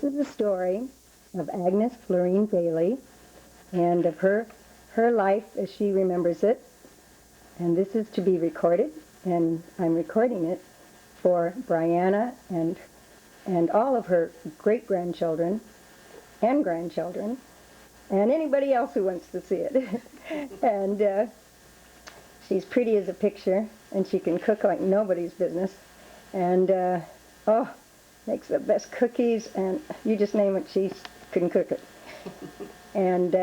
is the story of Agnes Bailey and of her life as she remembers it. And this is to be recorded, and I'm recording it for Brianna and all of her great-grandchildren and grandchildren and anybody else who wants to see it. And she's pretty as a picture, and she can cook like nobody's business. And makes the best cookies, and you just name it, she can cook it. And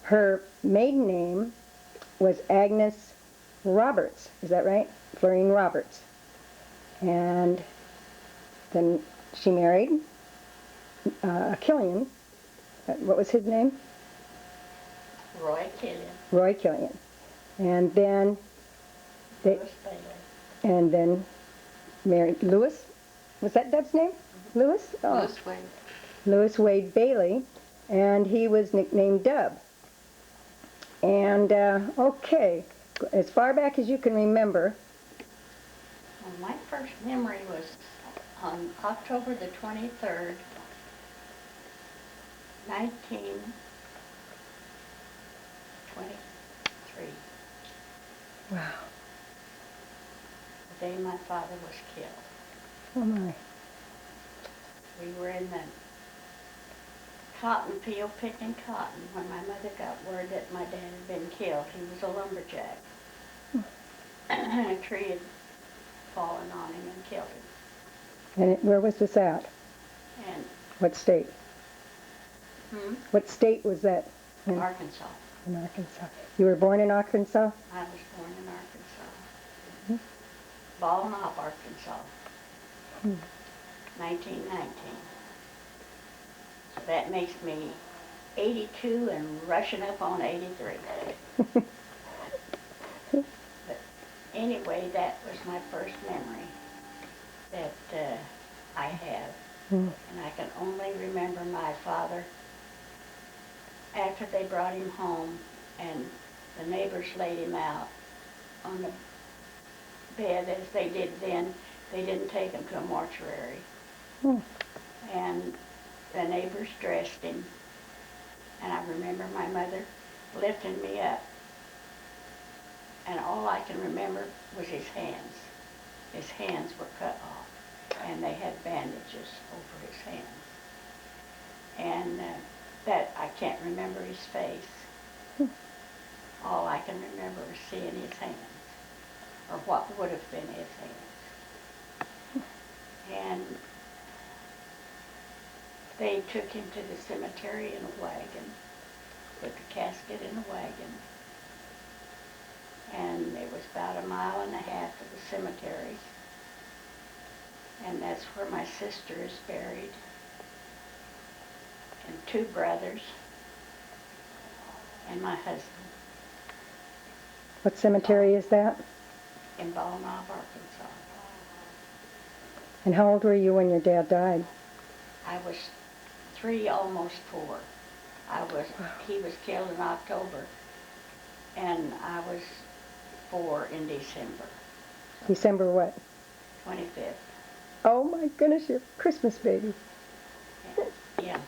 her maiden name was Agnes Roberts. Is that right? Florine Roberts. And then she married Killian. What was his name? Roy Killian. Roy Killian. And then Agnes Bailey. And then married Louis. Was that Deb's name? Mm-hmm. Louis? Oh. Louis Wade. Louis Wade Bailey, and he was nicknamed Dub. And okay, as far back as you can remember. Well, my first memory was on October the 23rd, 1923. Wow. The day my father was killed. Oh my. We were in the cotton field picking cotton when my mother got word that my dad had been killed. He was a lumberjack. And a tree had fallen on him and killed him. And where was this at? And What state? What state was that in? Arkansas. In Arkansas. You were born in Arkansas? I was born in Arkansas. Ball Knob, Arkansas. 1919. So that makes me 82 and rushing up on 83. But anyway, that was my first memory that I have. And I can only remember my father after they brought him home and the neighbors laid him out on the bed as they did then. They didn't take him to a mortuary. And the neighbors dressed him, and I remember my mother lifting me up, and all I can remember was his hands. His hands were cut off, and they had bandages over his hands. And that I can't remember his face. All I can remember is seeing his hands, or what would have been his hands. And they took him to the cemetery in a wagon, put the casket in a wagon, and it was about 1.5 miles to the cemetery. And that's where my sister is buried, and 2 brothers, and my husband. What cemetery is that? In Ball Knob, Arkansas. And how old were you when your dad died? I was 3, almost 4. He was killed in October, and I was 4 in December. December what? 25th. Oh my goodness, you're a Christmas baby. Yeah.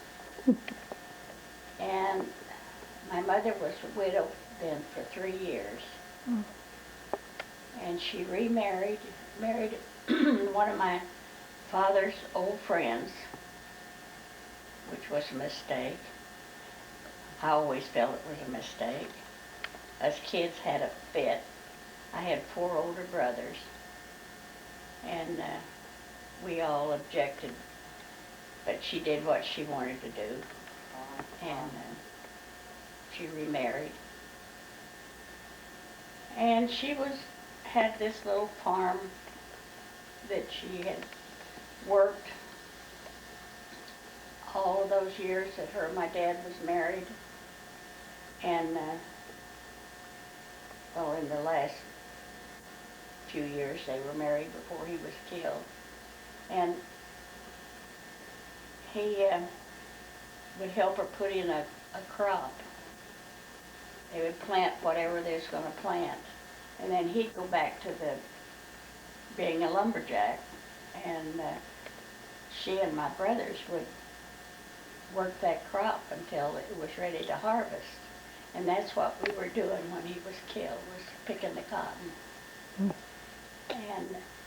And my mother was a widow then for 3 years. And she remarried, married one of my father's old friends, which was a mistake. I always felt it was a mistake. Us kids had a fit. I had 4 older brothers, and we all objected, but she did what she wanted to do, and she remarried. And she had this little farm that she had worked all of those years that her and my dad was married. And, well, in the last few years they were married before he was killed. And he would help her put in a crop. They would plant whatever they was going to plant. And then he'd go back to being a lumberjack. And she and my brothers would work that crop until it was ready to harvest. And that's what we were doing when he was killed, was picking the cotton.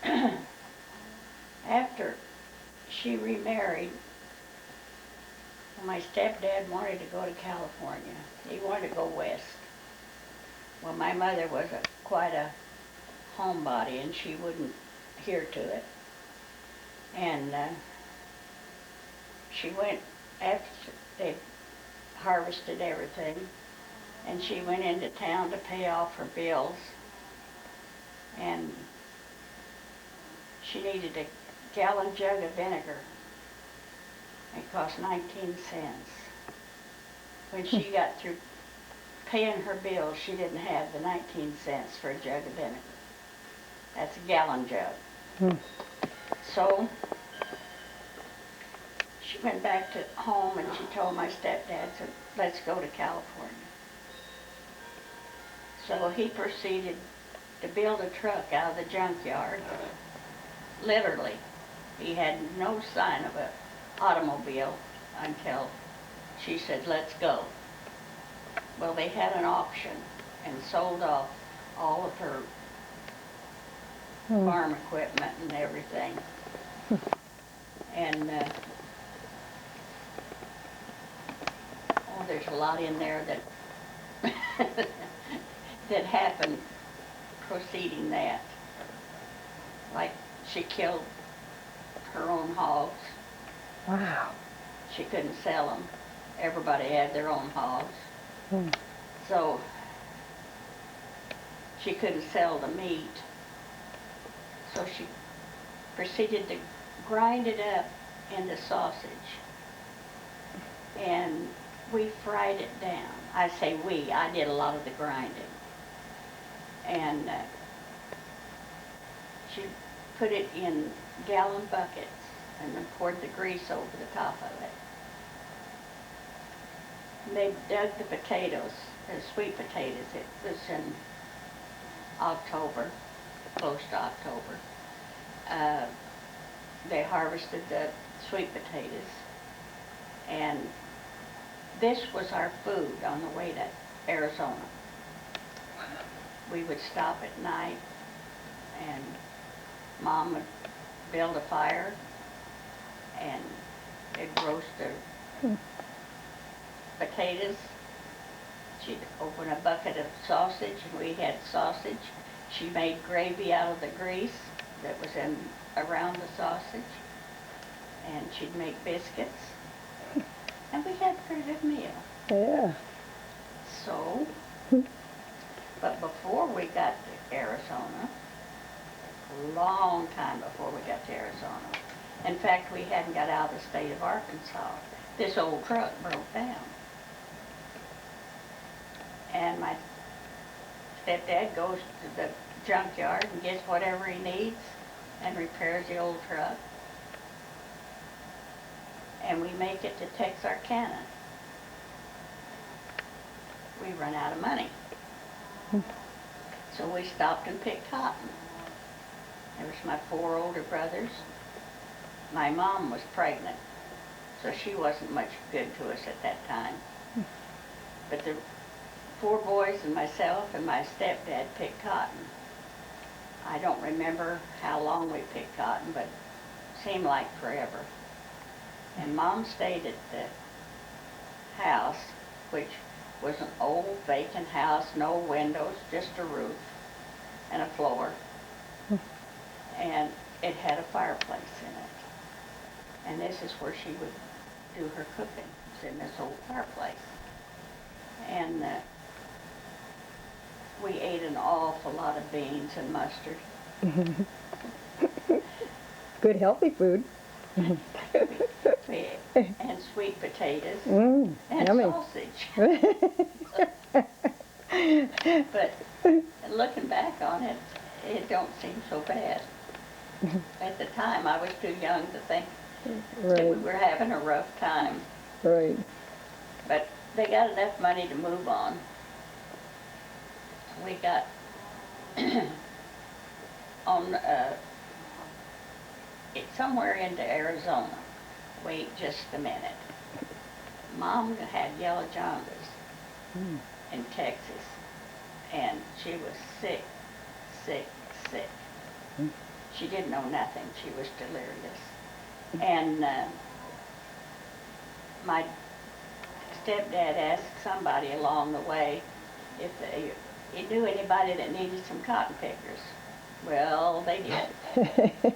And after she remarried, my stepdad wanted to go to California. He wanted to go west. Well, my mother was quite a homebody, and she wouldn't hear to it. And she went, after they harvested everything, and she went into town to pay off her bills. And she needed a gallon jug of vinegar. It cost 19 cents. When she got through paying her bills, she didn't have the 19 cents for a jug of vinegar. That's a gallon jug. So she went back to home and she told my stepdad, said, let's go to California. So he proceeded to build a truck out of the junkyard. Literally, he had no sign of an automobile until she said, let's go. Well, they had an auction and sold off all of her farm equipment and everything. And oh, there's a lot in there that that happened preceding that. Like, she killed her own hogs. Wow. She couldn't sell them. Everybody had their own hogs. So she couldn't sell the meat. So she proceeded to grind it up into sausage. And we fried it down. I say we, I did a lot of the grinding. And she put it in gallon buckets and then poured the grease over the top of it. And they dug the potatoes, the sweet potatoes. It was in October, close to October. They harvested the sweet potatoes. And this was our food on the way to Arizona. We would stop at night and Mom would build a fire and they'd roast the potatoes. She'd open a bucket of sausage and we had sausage. She made gravy out of the grease that was in around the sausage. And she'd make biscuits. And we had a pretty good meal. Yeah. So, but before we got to Arizona, a long time before we got to Arizona, in fact, we hadn't got out of the state of Arkansas, this old truck broke down. And my stepdad goes to the junkyard and gets whatever he needs and repairs the old truck. And we make it to Texarkana. We run out of money. So we stopped and picked cotton. There was my 4 older brothers. My mom was pregnant, so she wasn't much good to us at that time. But the 4 boys and myself and my stepdad picked cotton. I don't remember how long we picked cotton, but it seemed like forever. And Mom stayed at the house, which was an old vacant house, no windows, just a roof and a floor. And it had a fireplace in it. And this is where she would do her cooking. It's in this old fireplace. And we ate an awful lot of beans and mustard. Good healthy food. And sweet potatoes and yummy. sausage. But looking back on it, it don't seem so bad. At the time, I was too young to think that we were having a rough time. Right. But they got enough money to move on. We got on somewhere into Arizona. wait just a minute. Mom had yellow jaundice in Texas, and she was sick, sick, sick. She didn't know nothing. She was delirious. And my stepdad asked somebody along the way if he knew anybody that needed some cotton pickers. Well, they did.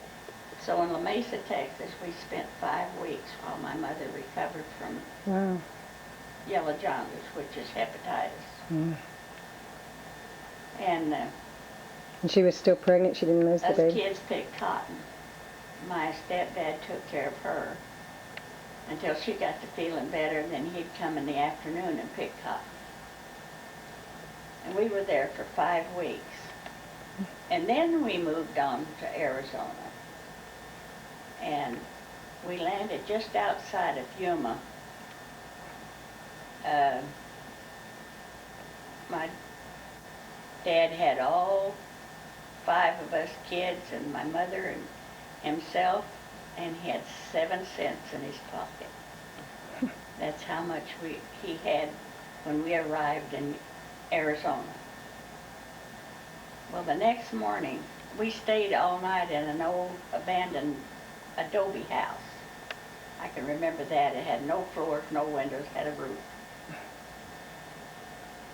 So in La Mesa, Texas, we spent 5 weeks while my mother recovered from yellow jaundice, which is hepatitis. And she was still pregnant? She didn't lose the us baby? kids picked cotton. My stepdad took care of her until she got to feeling better, and then he'd come in the afternoon and pick cotton. And we were there for 5 weeks. And then we moved on to Arizona. And we landed just outside of Yuma. My dad had all 5 of us kids and my mother and himself, and he had 7 cents in his pocket. That's how much he had when we arrived in Arizona. Well, the next morning, we stayed all night in an old abandoned adobe house. I can remember that. It had no floors, no windows, had a roof.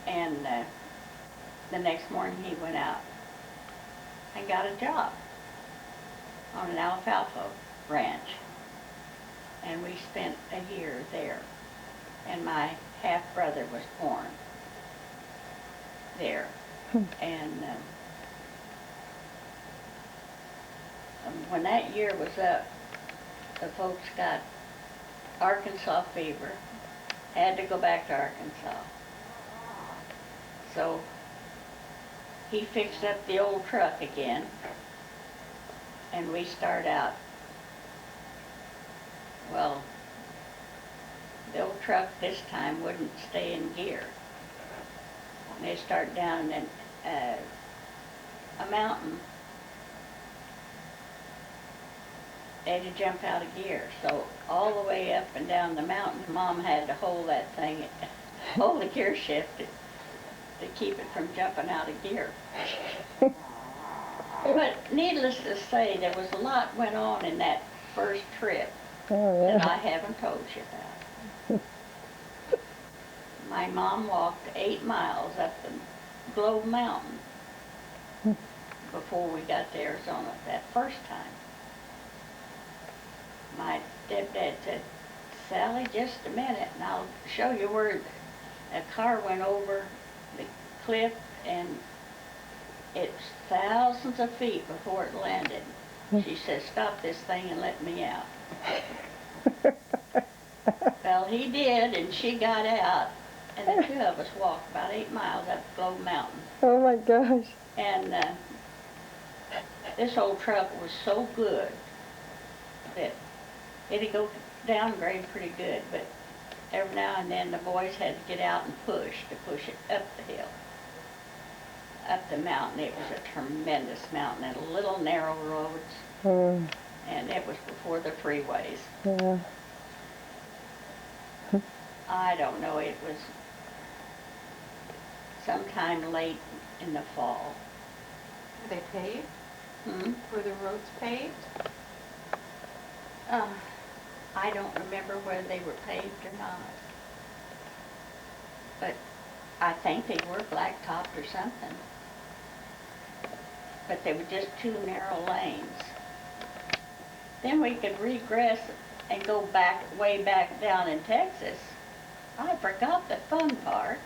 And the next morning he went out and got a job on an alfalfa ranch. And we spent a year there. And my half-brother was born there. And when that year was up, the folks got Arkansas fever, had to go back to Arkansas. So he fixed up the old truck again, and we start out. Well, the old truck this time wouldn't stay in gear. They start down in a mountain. They had to jump out of gear. So all the way up and down the mountain, Mom had to hold that thing, hold the gear shift to keep it from jumping out of gear. But needless to say, there was a lot went on in that first trip that I haven't told you about. My mom walked 8 miles up the Globe Mountain before we got to Arizona that first time. My stepdad said, "Sally, just a minute, and I'll show you where a car went over the cliff, and it's thousands of feet before it landed." She said, "Stop this thing and let me out." Well, he did, and she got out, and the 2 of us walked about 8 miles up Globe Mountain. Oh my gosh. And this old truck was so good that it'd go downgrade pretty good, but every now and then the boys had to get out and push it up the hill, up the mountain. It was a tremendous mountain and little narrow roads, and it was before the freeways. Yeah. I don't know, it was sometime late in the fall. Were they paved? Were the roads paved? I don't remember whether they were paved or not. But I think they were blacktopped or something. But they were just 2 narrow lanes. Then we could regress and go back, way back down in Texas. I forgot the fun part.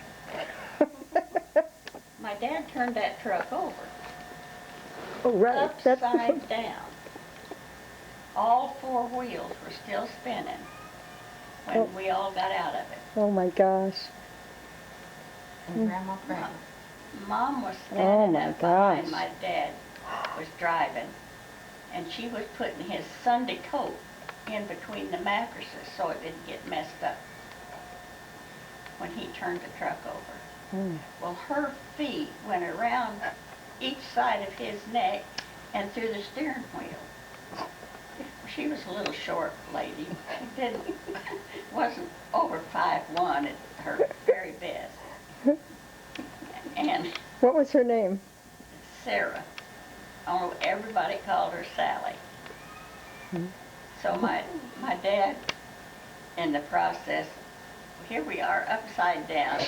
My dad turned that truck over. Oh, right. Upside down. All 4 wheels were still spinning when we all got out of it. Oh my gosh. And Grandma Frank. Mom was standing my up behind gosh. my dad was driving, and she was putting his Sunday coat in between the mattresses so it didn't get messed up when he turned the truck over. Well, her feet went around each side of his neck and through the steering wheel. she was a little short lady. She wasn't over 5'1" at her very best. And What was her name? Sarah. Oh, everybody called her Sally. So my dad, in the process, here we are upside down,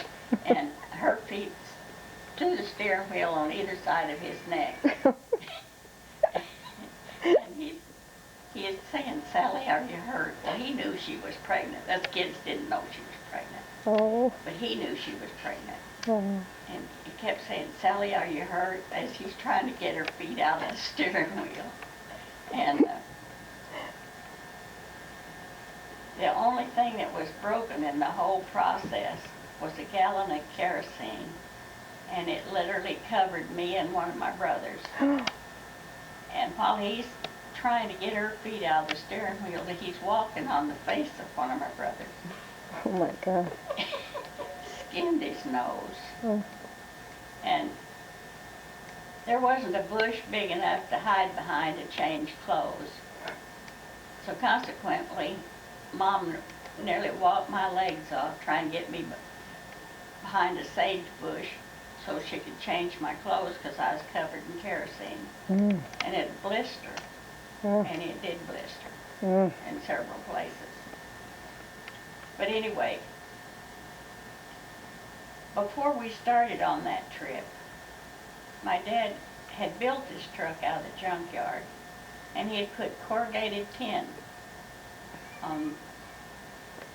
and her feet to the steering wheel on either side of his neck. And he is saying, "Sally, are you hurt?" Well, he knew she was pregnant. Us kids didn't know she was pregnant. Oh. But he knew she was pregnant. Oh. And he kept saying, "Sally, are you hurt?" as he's trying to get her feet out of the steering wheel. And the only thing that was broken in the whole process was a gallon of kerosene. And it literally covered me and one of my brothers. And while he's trying to get her feet out of the steering wheel, he's walking on the face of one of my brothers. Oh my God. Skinned his nose. Oh. And there wasn't a bush big enough to hide behind to change clothes. So consequently, Mom nearly walked my legs off trying to get me behind a sage bush so she could change my clothes because I was covered in kerosene. And it blistered. And it did blister in several places. But anyway, before we started on that trip, my dad had built this truck out of the junkyard, and he had put corrugated tin on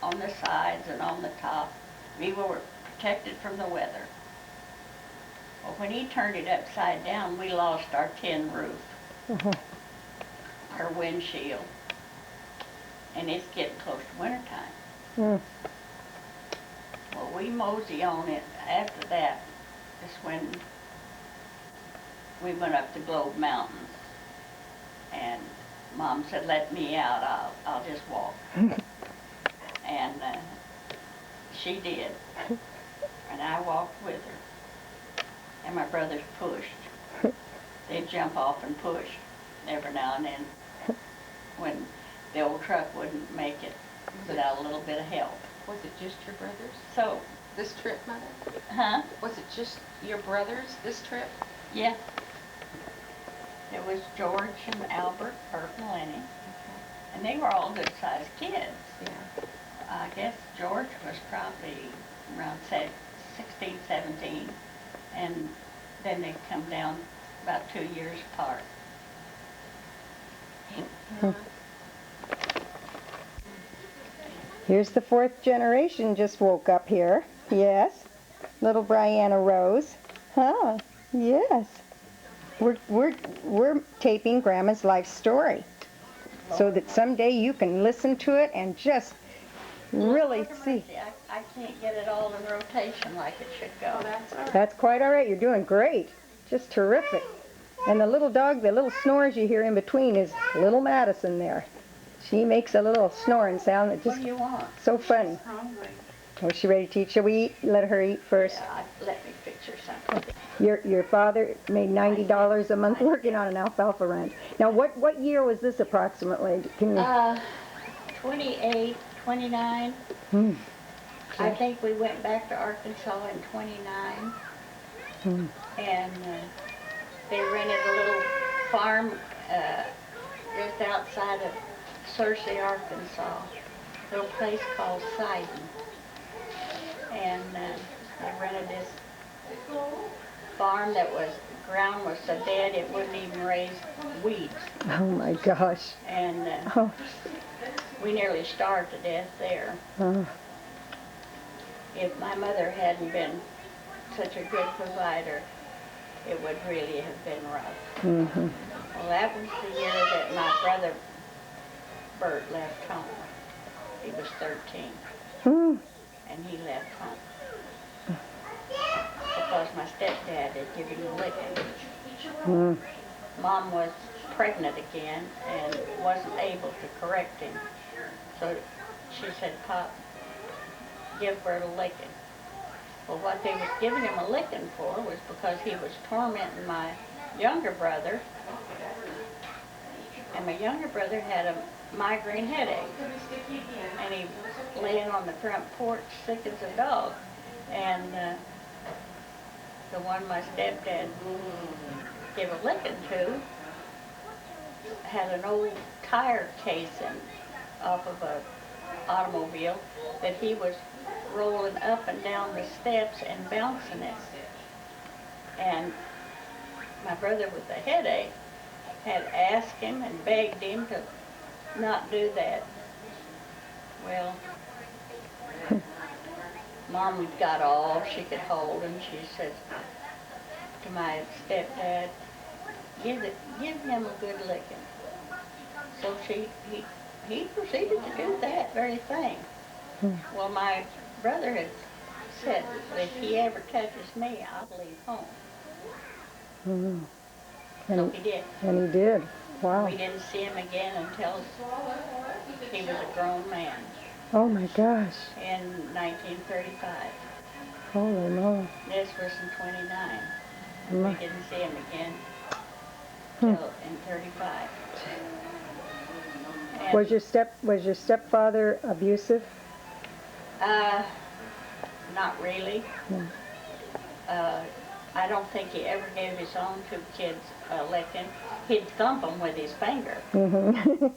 the sides and on the top. We were protected from the weather. Well, when he turned it upside down, we lost our tin roof, our windshield, and it's getting close to wintertime. Well, we mosey on it. After that is when we went up to Globe Mountains, and Mom said, "Let me out, I'll just walk." And she did, and I walked with her, and my brothers pushed. They'd jump off and push every now and then when the old truck wouldn't make it without a little bit of help. Was it just your brothers? So, This trip, Mother? huh? Was it just your brothers this trip? Yeah. It was George and Albert, Bert and Lenny, and they were all good-sized kids. Yeah. I guess George was probably around 16, 17, and then they'd come down about 2 years apart. Here's the fourth generation just woke up here. Yes. Little Brianna Rose. Huh. Yes. We're taping Grandma's life story so that someday you can listen to it and just really see. I can't get it all in rotation like it should go. Oh, that's all right. That's quite all right. You're doing great. Just terrific. And the little dog, the little snores you hear in between is little Madison there. She makes a little snoring sound that What just do you want? so funny. Hungry. Oh, is she ready to eat? Shall we eat? Let her eat first. Yeah, let me fix her something. Your father made $90 a month working on an alfalfa ranch. Now, what year was this approximately? Can you? 28, 29. I think we went back to Arkansas in 29. And they rented a little farm just outside of Searcy, Arkansas. A little place called Sidon. And they rented this farm that was, the ground was so dead it wouldn't even raise weeds. Oh my gosh. And Oh. we nearly starved to death there. Oh. If my mother hadn't been such a good provider, it would really have been rough. Well, that was the year that my brother Bert left home. He was 13, and he left home because my stepdad had given him a licking. Mom was pregnant again and wasn't able to correct him, so she said, "Pop, give Bert a licking." Well, what they was giving him a licking for was because he was tormenting my younger brother, and my younger brother had a migraine headache. And he laying on the front porch sick as a dog. And the one my stepdad gave a licking to had an old tire casing off of a automobile that he was rolling up and down the steps and bouncing it. And my brother with the headache had asked him and begged him to not do that. Well, Mom got all she could hold, and she said to my stepdad, give him a good licking. So he proceeded to do that very thing. Well, my brother had said, if he ever touches me, I'll leave home. Mm-hmm. So he did. And he did. Wow. We didn't see him again until he was a grown man Oh my gosh. in 1935. Holy moly. This was in 29. And we didn't see him again till in 35. And, Was your stepfather abusive? not really. I don't think he ever gave his own two kids a licking. He'd thump them with his finger. Mm-hmm.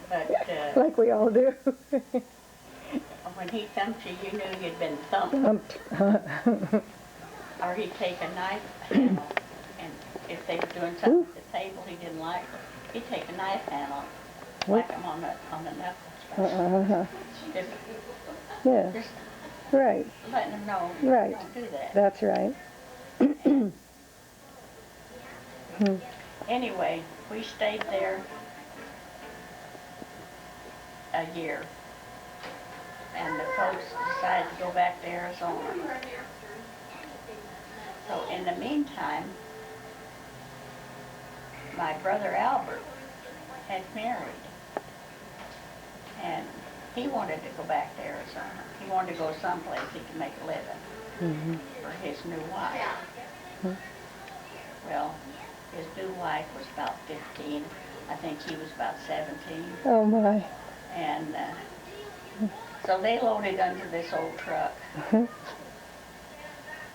But Like we all do. when he thumped you, you knew you'd been thumped. Thumped. Or he'd take a knife handle, and if they were doing something at the table he didn't like, he'd take a knife handle, whack him on the knuckles. Just, Yeah. just Right. letting them know Right. don't do that. That's right. Anyway, we stayed there a year, and the folks decided to go back to Arizona. So in the meantime, my brother Albert had married, and he wanted to go back to Arizona. He wanted to go someplace he could make a living for his new wife. Well, his new wife was about 15. I think he was about 17. Oh my. And so they loaded under this old truck,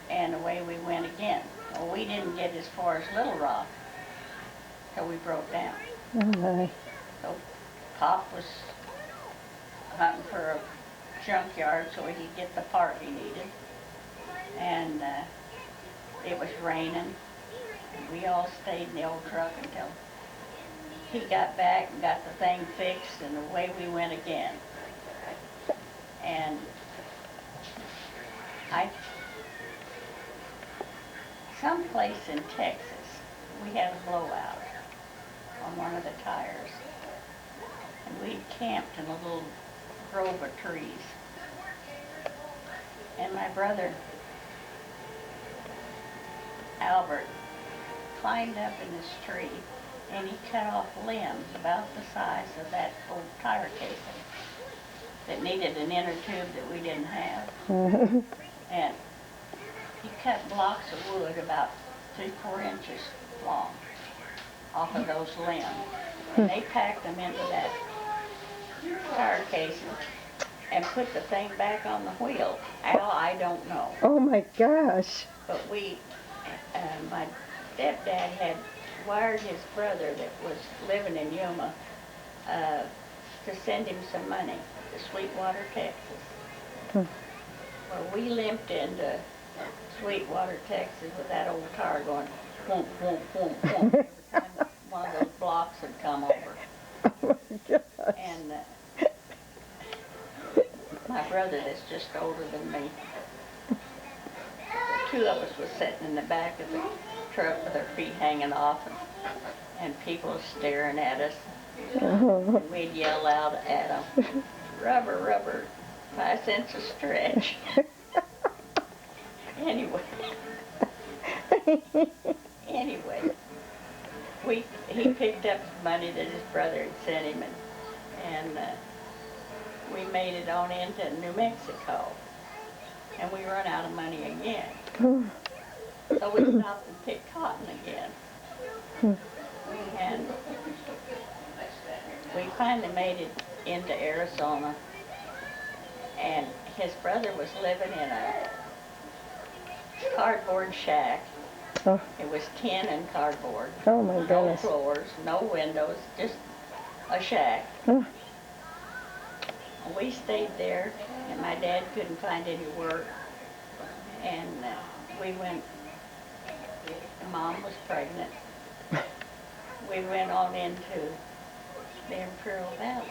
and away we went again. Well, we didn't get as far as Little Rock till we broke down. Oh my. So Pop was hunting for a junkyard so he could get the part he needed. And it was raining. And we all stayed in the old truck until he got back and got the thing fixed, and away we went again. And someplace in Texas, we had a blowout on one of the tires. And we camped in a little grove of trees. And my brother, Albert, climbed up in this tree, and he cut off limbs about the size of that old tire casing that needed an inner tube that we didn't have. And he cut blocks of wood about 3-4 inches long off of those limbs. And they packed them into that tire casing and put the thing back on the wheel. How, I don't know. Oh my gosh. But my stepdad had wired his brother that was living in Yuma to send him some money to Sweetwater, Texas. Well, we limped into Sweetwater, Texas with that old car going whoomp, whoomp, whoomp, whoomp every time one of those blocks had come over. Oh my gosh. And my brother that's just older than me, the two of us was sitting in the back of the truck with our feet hanging off, and people staring at us. And we'd yell out at them, rubber, rubber, 5 cents a stretch. Anyway, he picked up the money that his brother had sent him, and we made it on into New Mexico, and we run out of money again. So we stopped and picked cotton again. And we finally made it into Arizona, and his brother was living in a cardboard shack. Oh. It was tin and cardboard. Oh my No goodness. floors, no windows, just a shack. Oh. We stayed there, and my dad couldn't find any work, and we went, Mom was pregnant. We went on into the Imperial Valley.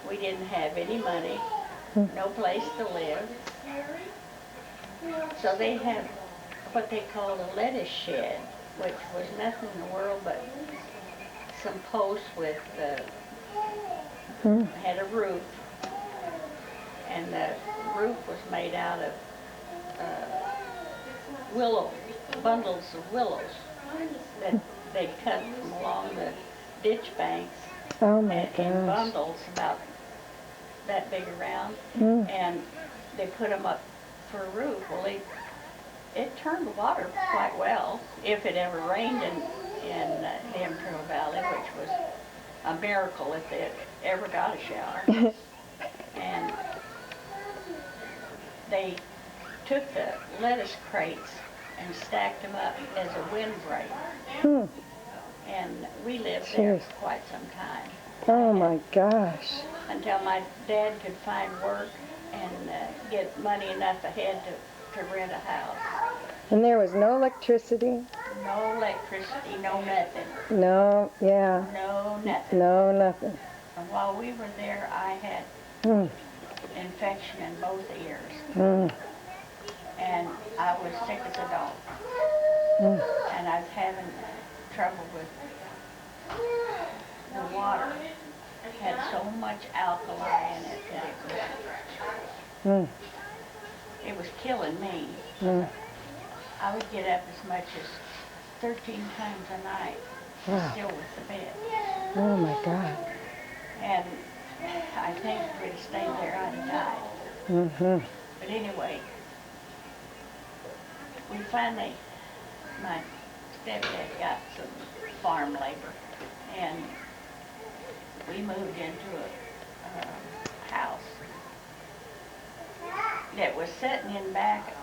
We didn't have any money, no place to live. So they had what they called a lettuce shed, which was nothing in the world but some posts with, had a roof. And the roof was made out of bundles of willows that they cut from along the ditch banks. Oh my in gosh. bundles about that big around, and they put them up for a roof. Well, it turned the water quite well if it ever rained in the Imperial Valley, which was a miracle if they ever got a shower. And they took the lettuce crates and stacked them up as a windbreak. And we lived there for quite some time. Oh my gosh. Until my dad could find work and get money enough ahead to rent a house. And there was no electricity? No electricity, no nothing. No, yeah. No nothing. No, nothing. And while we were there, I had infection in both ears. And I was sick as a dog. And I was having trouble with the water. It had so much alkali in it that it was killing me. I would get up as much as 13 times a night, still with the bed. Oh my God. And I think if we'd have stayed there, I'd have died. But anyway, we finally, my stepdad got some farm labor, and we moved into a house that was sitting in back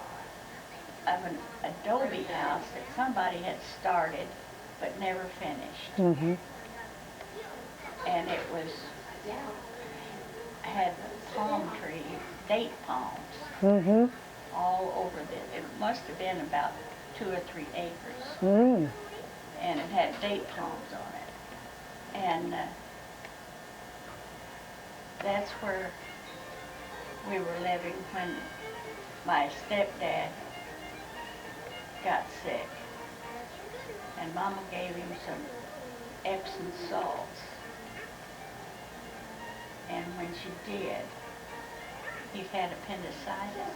of an adobe house that somebody had started but never finished. And it had palm trees, date palms, all over it. It must have been about 2 or 3 acres. And it had date palms on it. And that's where we were living when my stepdad got sick. And Mama gave him some Epsom salts. And when she did, he had appendicitis.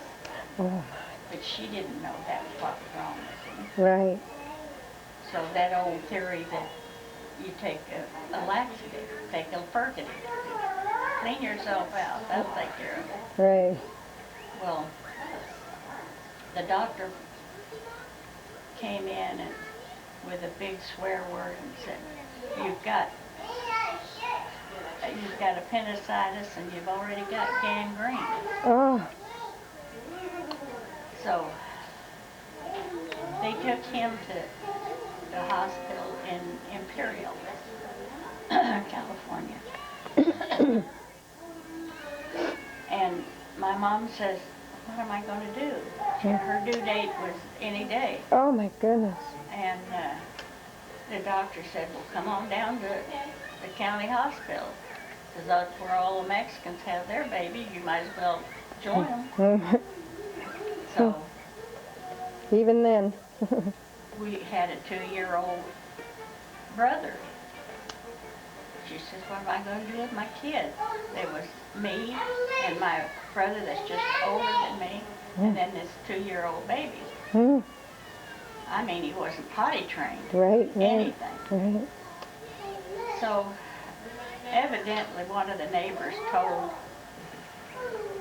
Oh. But she didn't know that was what was wrong with him. Right. So that old theory that you take a laxative, take a furcative, clean yourself out, that'll take care of it. Right. Well, the doctor came in and with a big swear word and said, you've got appendicitis and you've already got gangrene. Oh. So they took him to the hospital in Imperial, California. And my mom says, what am I going to do? Her due date was any day. Oh my goodness. And the doctor said, well, come on down to the county hospital, because that's where all the Mexicans have their baby. You might as well join them. So even then. we had a 2-year-old brother. She says, what am I going to do with my kids? There was me and my brother that's just older than me, and then this 2-year-old baby. I mean, he wasn't potty trained. Right, anything. Right. So evidently one of the neighbors told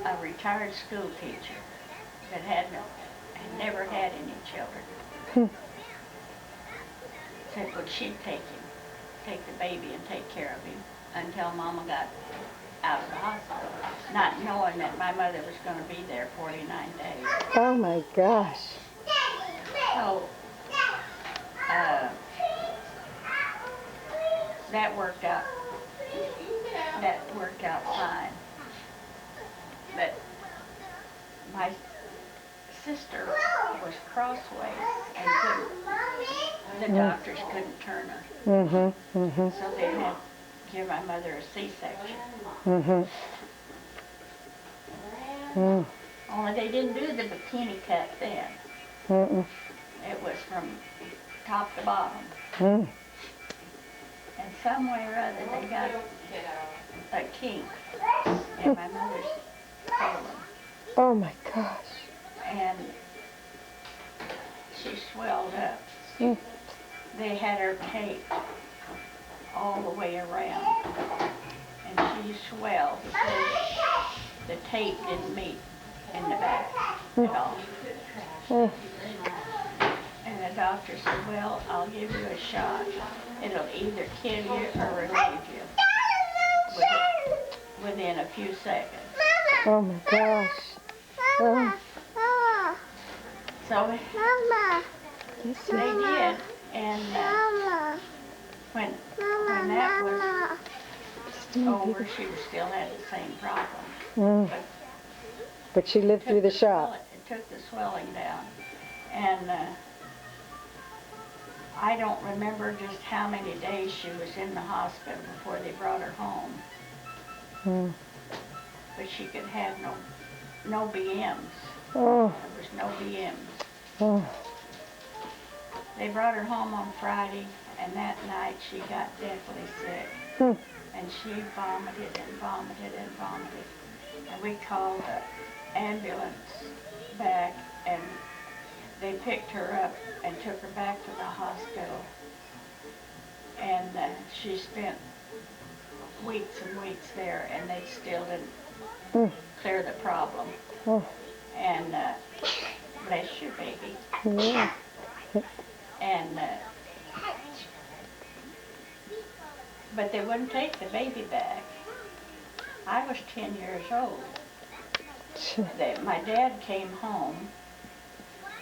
a retired school teacher that had never had any children. Said, well, she'd take him take the baby and take care of him until Mama got out of the hospital, not knowing that my mother was going to be there 49 days. Oh my gosh. So uh, that worked out. That worked out fine. But my sister was crossways and the doctors couldn't turn her. Mm-hmm. Mm-hmm. So they had to give my mother a C-section. Mm-hmm. Mm. Only they didn't do the bikini cut then. Mm-mm. It was from top to bottom. Mm. And some way or other they got a kink in my mother's colon. Oh my gosh. And she swelled up. Mm. They had her taped all the way around. And she swelled. So the tape didn't meet in the back at all. Mm. And the doctor said, well, I'll give you a shot. It'll either kill you or relieve you within a few seconds. Oh my gosh. Oh. So Yes, they did. And when that was over, she still had the same problem. Mm. But she lived through the shock. It took the swelling down. And I don't remember just how many days she was in the hospital before they brought her home. Mm. But she could have no BMs. Oh. There was no BMs. Oh. They brought her home on Friday, and that night she got deathly sick. Mm. And she vomited and vomited and vomited. And we called the ambulance back, and they picked her up and took her back to the hospital. And she spent weeks and weeks there, and they still didn't clear the problem. Oh. And bless you, baby. Yeah. And but they wouldn't take the baby back. I was 10 years old. My dad came home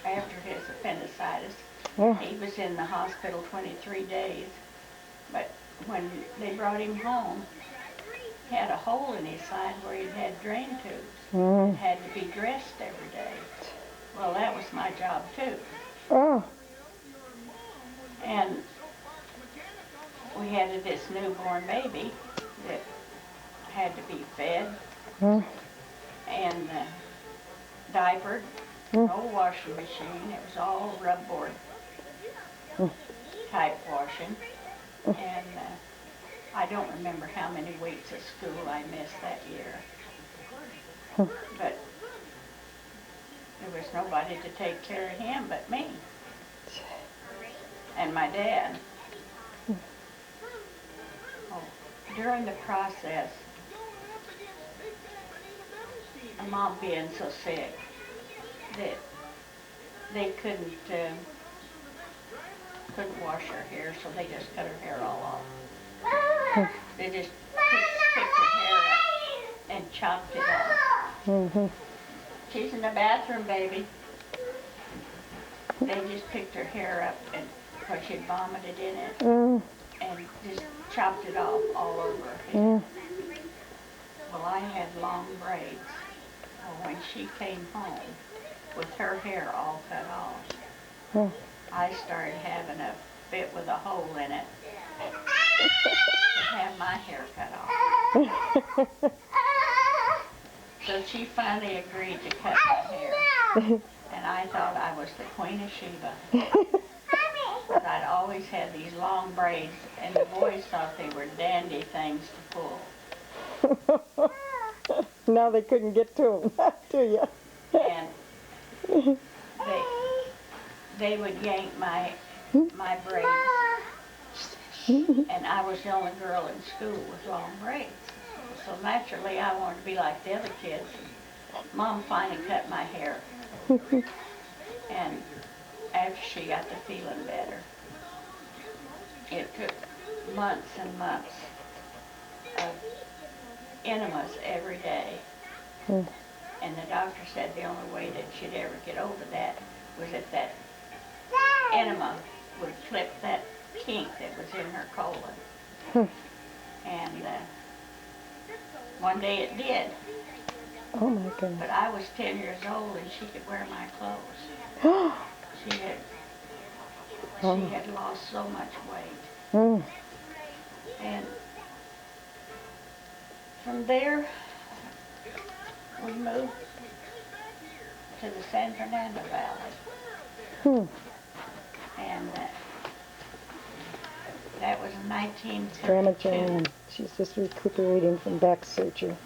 after his appendicitis. Oh. He was in the hospital 23 days. But when they brought him home, he had a hole in his side where he had drain tubes. Mm. And had to be dressed every day. Well, that was my job too. Oh. And we had this newborn baby that had to be fed Mm. and diapered. No washing machine. It was all rubboard type washing. And I don't remember how many weeks of school I missed that year. But there was nobody to take care of him but me. And my dad. Oh, during the process, my mom being so sick that they couldn't wash her hair, so they just cut her hair all off. They just picked her hair up and chopped it off. Mm-hmm. She's in the bathroom, baby. They just picked her hair up and because she'd vomited in it Mm. and just chopped it off all over her head. Mm. Well, I had long braids. Well, when she came home with her hair all cut off, Mm. I started having a fit with a hole in it to have my hair cut off. So she finally agreed to cut my hair. And I thought I was the Queen of Sheba. But I'd always had these long braids, and the boys thought they were dandy things to pull. Now they couldn't get to them, do you? And they would yank my braids. And I was the only girl in school with long braids. So naturally I wanted to be like the other kids. Mom finally cut my hair. And after she got to feeling better, it took months and months of enemas every day. Hmm. And the doctor said the only way that she'd ever get over that was if that enema would clip that kink that was in her colon. Hmm. And one day it did. Oh my goodness. But I was 10 years old and she could wear my clothes. She had lost so much weight. Mm. And from there, we moved to the San Fernando Valley. Hmm. And that was in Grandma 1932. Joanne, she's just recuperating from back surgery.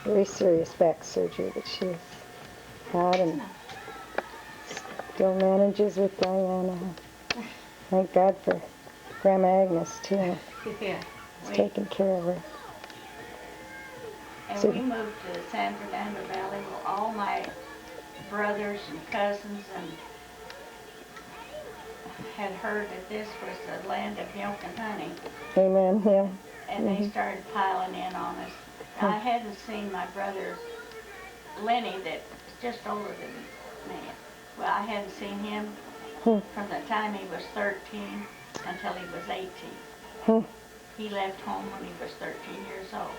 Very serious back surgery that she's had and still manages with Diana. Thank God for Grandma Agnes too. Yeah. He's taking care of her. And So- we moved to the San Fernando Valley where all my brothers and cousins and had heard that this was the land of milk and honey. Amen, yeah. And they started piling in on us. Now, I hadn't seen my brother Lenny, that's just older than me. Well, I hadn't seen him from the time he was 13 until he was 18. Hmm. He left home when he was 13 years old.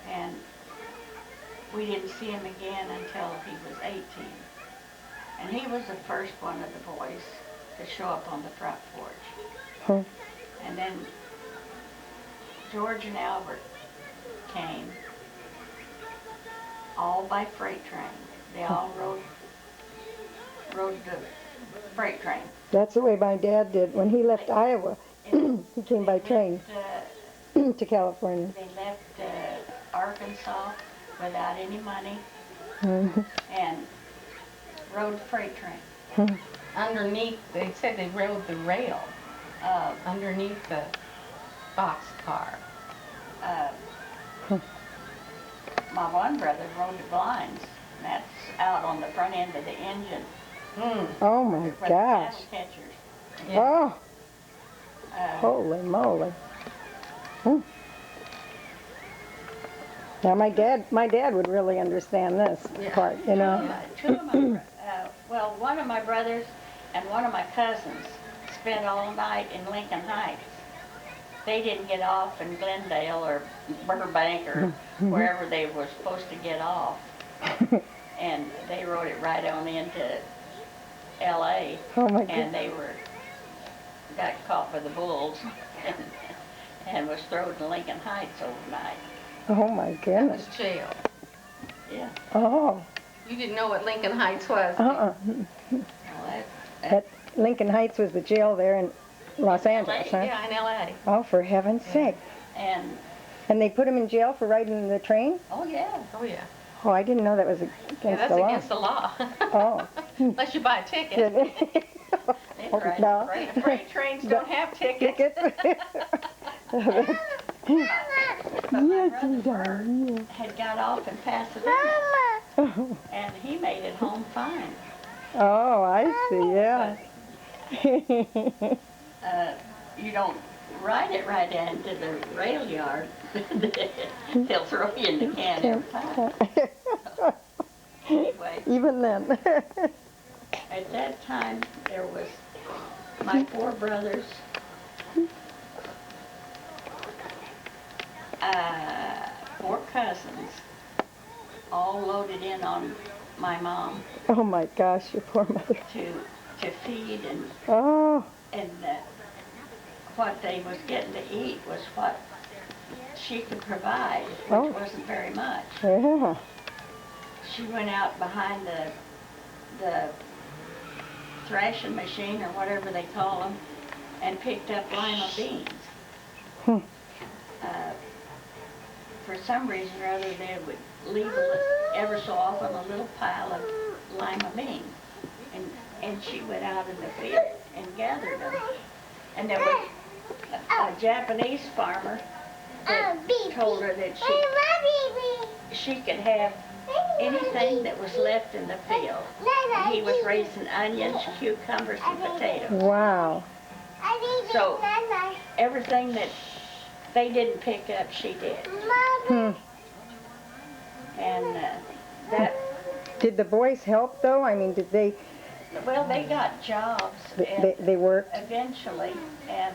And we didn't see him again until he was 18. And he was the first one of the boys to show up on the front porch. Hmm. And then George and Albert came, all by freight train. They all rode the freight train. That's the way my dad did. When he left Iowa, he came by train to California. They left Arkansas without any money Mhm. and rode the freight train. Underneath, they said they rode the rail underneath the boxcar. My one brother rode the blinds, and that's out on the front end of the engine Oh my for the gosh. gas catchers. Yeah. Oh, Uh, holy moly. Hmm. Now my dad would really understand this Yeah. part, you know. Two of my, well, one of my brothers and one of my cousins spent all night in Lincoln Heights. They didn't get off in Glendale or Burbank or wherever they were supposed to get off. And they rode it right on into L.A. Oh my And goodness. they got caught by the bulls and was thrown to Lincoln Heights overnight. Oh my That goodness. was jail. Yeah. Oh. You didn't know what Lincoln Heights was. Well, That Lincoln Heights was the jail there in Los Angeles, huh? Yeah, in L.A. Oh, for heaven's sake. and, And they put him in jail for riding the train? oh yeah. Oh, yeah. Oh, I didn't know that was Yeah, against that's the law. against the law. Oh. Unless you buy a ticket. They Oh, ride no. Freight trains don't have tickets. Tickets? But my Yes, he brother does. Bert had got off in Pasadena, Oh. and he made it home fine. Oh, I see, yeah. You don't ride it right into the rail yard. They'll throw you in the can every time. Anyway, Even then. at that time, there was my four brothers, four cousins, all loaded in on my mom Oh my gosh, your poor mother. to feed, Oh, and what they was getting to eat was what she could provide, which Oh. wasn't very much. yeah. She went out behind the thrashing machine or whatever they call them and picked up lima beans. Hmm. For some reason or other, they would leave ever so often a little pile of lima beans. And she went out in the field and gathered them. And there was a Japanese farmer that told her that she could have anything that was left in the field. And he was raising onions, cucumbers, and potatoes. Wow. So everything that they didn't pick up, she did. Hmm. And that, Did the boys help though? I mean, did they well, they got jobs and they worked? eventually, and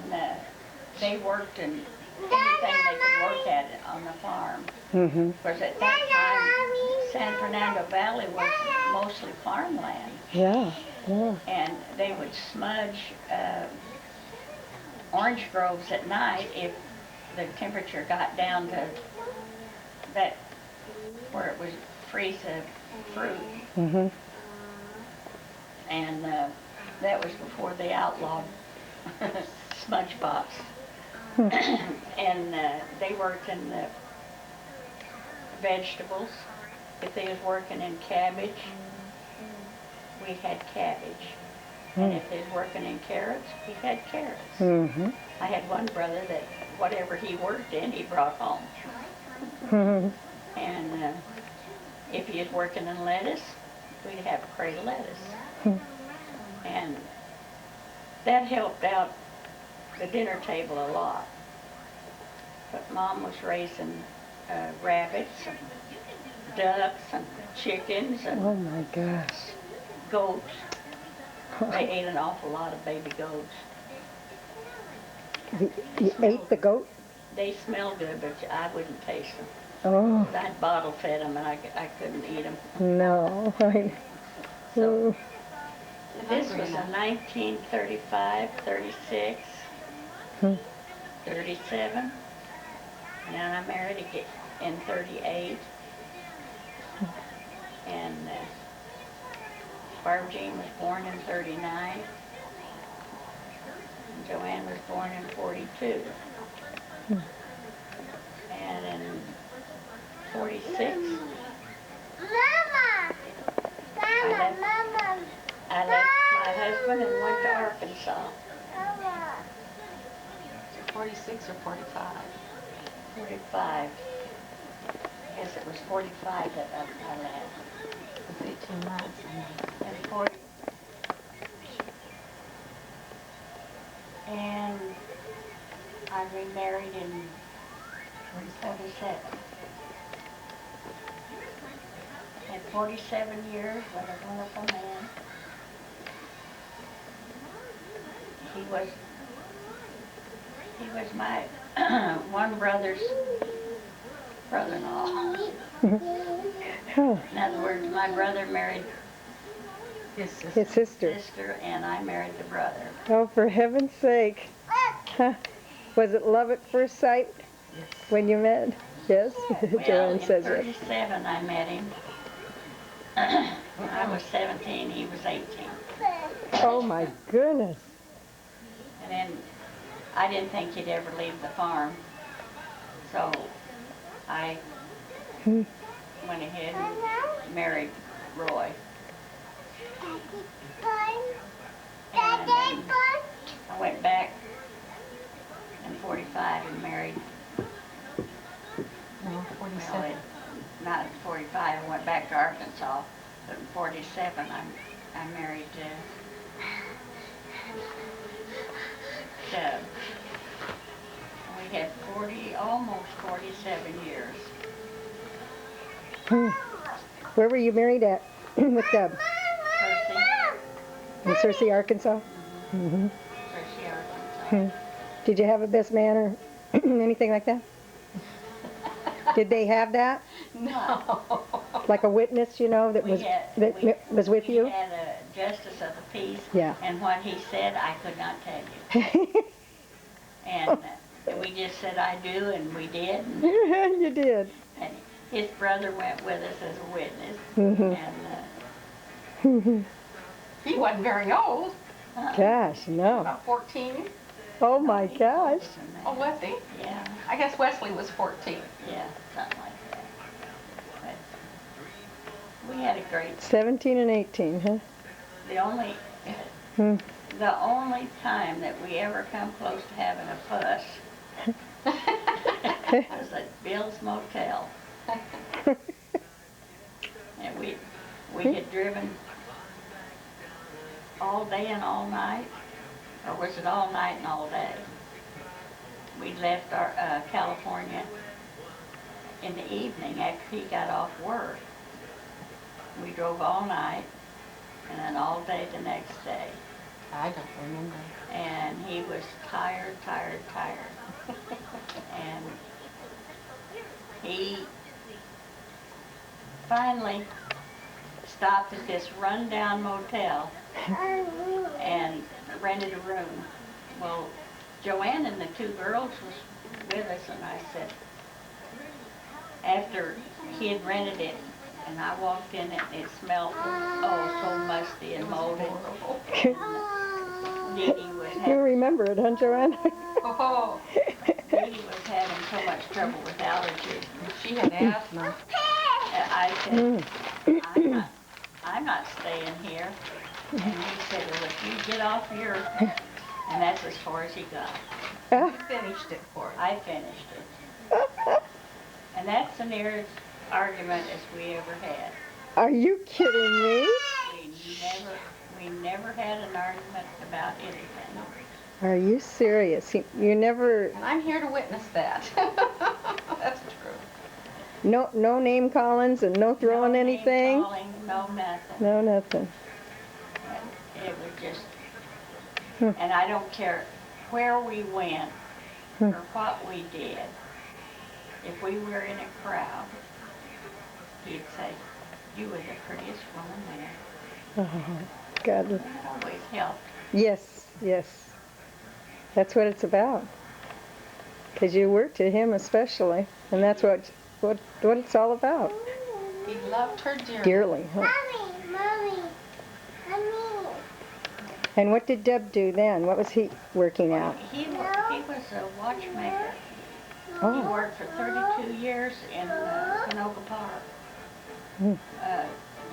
they worked in anything they could work at it on the farm. Mm-hmm. Because at that time, San Fernando Valley was mostly farmland. Yeah, yeah. And they would smudge orange groves at night if the temperature got down to that where it would freeze the fruit. Mm-hmm. And that was before they outlawed smudge box. And they worked in the vegetables. If they was working in cabbage, we had cabbage. And if they was working in carrots, we had carrots. Mm-hmm. I had one brother that whatever he worked in, he brought home. Mm-hmm. And if he was working in lettuce, we'd have a crate of lettuce. And that helped out the dinner table a lot. But Mom was raising rabbits and ducks and chickens and Oh my gosh. goats. They ate an awful lot of baby goats. You ate the goat? They smelled good, but I wouldn't taste them. Oh, I'd bottle fed them and I couldn't eat them. no. So Oh. this was in 1935, 36, Hmm. 37. And then I married again in 38. And Barb Jean was born in 39. And Joanne was born in 42. And in 46, I left my husband and went to Arkansas. 46 or 45? 45. Yes, it was 45 that I left. It's 18 months. And 40. And I remarried in 47. Had 47 years with a wonderful man. He was my one brother's brother-in-law. Oh, In other words, my brother married His sister. his sister. sister, and I married the brother. Oh, for heaven's sake. Huh. Was it love at first sight Yes. when you met? Yes? Well, Joanne in says yes. 37 I met him. I was 17, he was 18. Oh my goodness. And then I didn't think he'd ever leave the farm. So I Hmm. went ahead and married Roy. And then I went back in 45 and married, No, well, 47. not in 45, I went back to Arkansas, but in 47 I married Deb. We had almost 47 years. Hmm. Where were you married at with Deb? Percy, In Searcy, Arkansas? Mm-hmm. Percy, Arkansas. Did you have a best man or anything like that? Did they have that? No. Like a witness, you know, that was was with We you? had a justice of the peace. Yeah. And what he said, I could not tell you. And we just said, I do, and we did. You did. And his brother went with us as a witness. Mhm. And He wasn't very old. Gosh, no. About 14. Oh my gosh. Oh, was he? Yeah, I guess Wesley was 14. yeah, something like that. But we had a great, 17 and 18, huh? the only, Hmm. the only time that we ever come close to having a fuss was at Bill's Motel. And we had driven all day and all night or was it all night and all day? We left our California in the evening after he got off work. We drove all night and then all day the next day. I don't remember. And he was tired. And he finally stopped at this rundown motel and rented a room. Well, Joanne and the two girls was with us, and I said, after he had rented it, and I walked in it, and it smelled, so musty and molded. Dee Dee was You having, remember it, huh, Joanne? Oh, Dee Dee was having so much trouble with allergies. she had asthma. I said, I'm not staying here. And he said, well, if you get off your, and that's as far as he got. You finished it for her. I finished it. And that's the nearest argument as we ever had. Are you kidding me? We never had an argument about anything. Are you serious? You never, And I'm here to witness that. That's true. no name callings and no throwing No name anything? calling, no nothing. No, nothing. And it was just, Hmm. and I don't care where we went or what we did. If we were in a crowd, he'd say, you were the prettiest woman there. Oh, God. That always helped. Yes, yes. That's what it's about. Because you were to him especially, and that's what it's all about. He loved her dearly. Dearly. Huh? Mommy. And what did Deb do then? What was he working at? He was a watchmaker. He Oh, worked for 32 years in Canoga Park. Mm.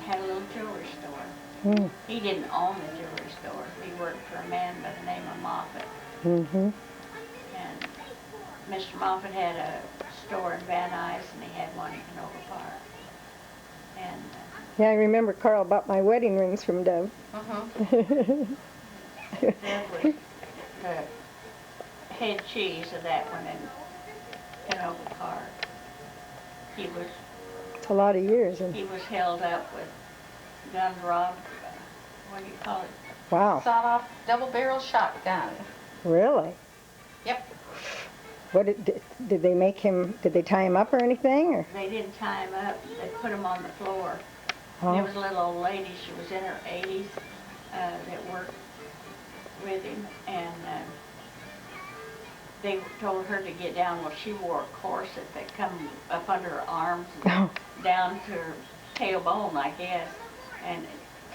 Had a little jewelry store. mm, He didn't own the jewelry store. He worked for a man by the name of Moffett. mm-hmm. And Mr. Moffett had a store in Van Nuys, and he had one in Canoga Park. And Yeah, I remember Carl bought my wedding rings from Deb. Uh-huh. Deb was the head cheese of that one in Canoga Park. He was It's a lot of years. And He was held up with guns robbed, what do you call it? wow, Sawed-off double-barrel shotgun. really? Yep. What did they make him? Did they tie him up or anything? Or They didn't tie him up, they put him on the floor. There oh, was a little old lady, she was in her 80s, that worked with him, and they told her to get down. Well, she wore a corset that come up under her arms and down to her tailbone, I guess, and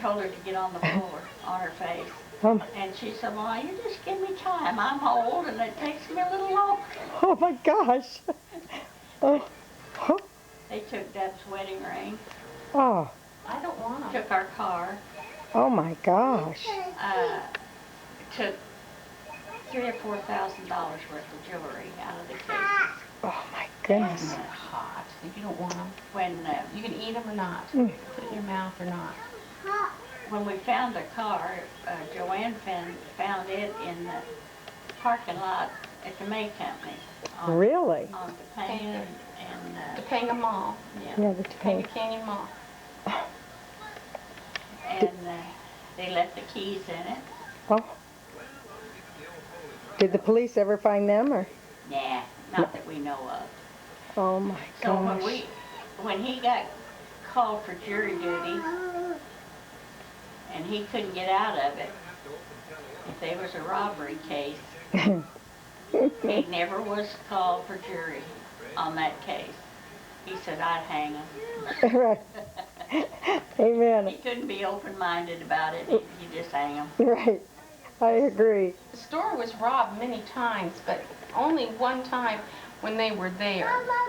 told her to get on the floor, on her face. oh, And she said, well, you just give me time. I'm old, and it takes me a little longer. oh my gosh! Oh, oh, They took Deb's wedding ring, oh, I don't want them. took our car, oh my gosh! took $3,000 or $4,000 worth of jewelry out of the cases. Oh my Isn't goodness! that hot? If you don't want them, When you can eat them or not. Mm. Put it in your mouth or not. when we found the car, Joanne found it in the parking lot at the May Company Really? on Topanga and Topanga Mall. Yeah, the Topanga tank. Canyon Mall. and they left the keys in it. Oh. Did the police ever find them, or? Nah, not that we know of. Oh my So gosh! when he got called for jury duty, and he couldn't get out of it, if there was a robbery case, he never was called for jury on that case. He said, I'd hang him. Right. Amen. He couldn't be open-minded about it. He just hang him. Right. I agree. The store was robbed many times, but only one time when they were there.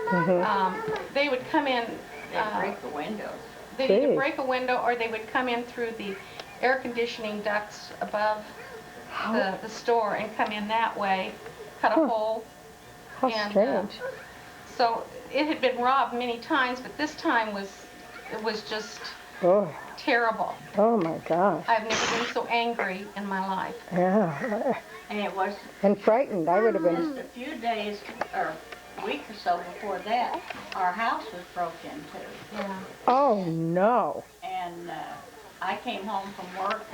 Mhm. They would come in, They'd break the windows. they'd Gee. either break a window or they would come in through the air conditioning ducts above the store and come in that way, cut a Huh. hole. How and, strange. So it had been robbed many times, but this time it was just Oh, Terrible. oh my gosh. I've never been so angry in my life. Yeah. And it was And frightened. I would have been. just a few days or a week or so before that, our house was broke into. Yeah. Oh no. And I came home from work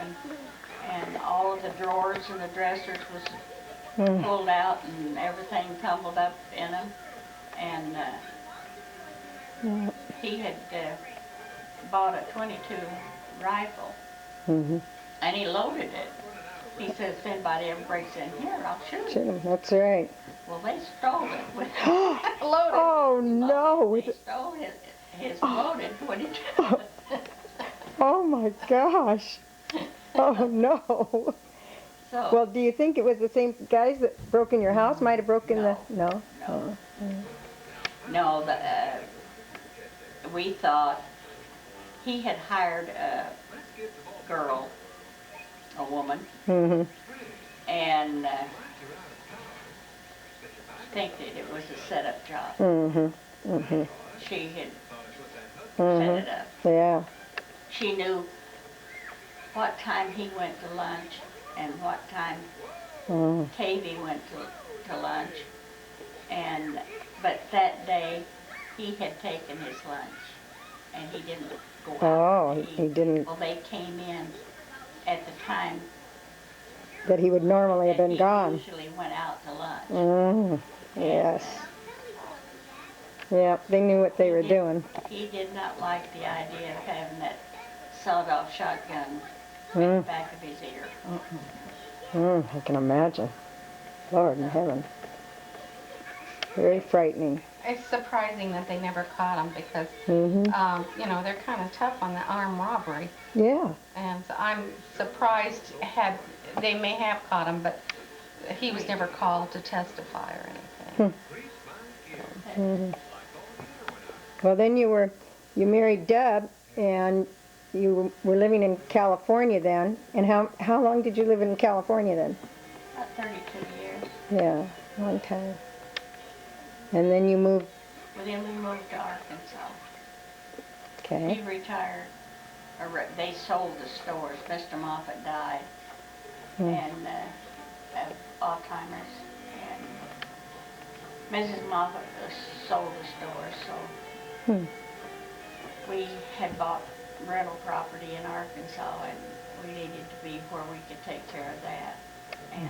and all of the drawers and the dressers was Mm. pulled out and everything tumbled up in them. And Yeah. he had bought a .22 rifle Mm-hmm. and he loaded it. He says, if anybody ever breaks in here, I'll shoot Shoot him. 'em. That's right. Well, they stole it. Loaded. Oh no. They stole his loaded .22. Oh my gosh. Oh no. So, Well, do you think it was the same guys that broke in your house? Might have broken No. the. No. no. No, we thought he had hired a girl, a woman, Mm-hmm. and think that it was a setup job. Mm-hmm. Mm-hmm. She had set Mm-hmm. it up. Yeah. She knew what time he went to lunch and what time Mm. Tavy went to lunch. But that day he had taken his lunch and he didn't go out. Oh, he didn't. Well, they came in at the time That he would normally have that been he gone. usually went out to lunch. Mm. Yes. Yeah, they knew what they were doing. He did not like the idea of having that sawed-off shotgun in Mm. the back of his ear. I can imagine. Lord in heaven. Very frightening. It's surprising that they never caught him because, Mm-hmm. you know, they're kind of tough on the armed robbery. Yeah. And so I'm surprised they may have caught him, but he was never called to testify or anything. Mm-hmm. Well, then you married Deb, and you were living in California then. And how long did you live in California then? About 32 years. Yeah, long time. And then you moved. Well, then we moved to Arkansas. Okay. He retired. They sold the stores. Mr. Moffett died, and of Alzheimer's, and Mrs. Moffett sold the stores. So we had bought rental property in Arkansas, and we needed to be where we could take care of that. And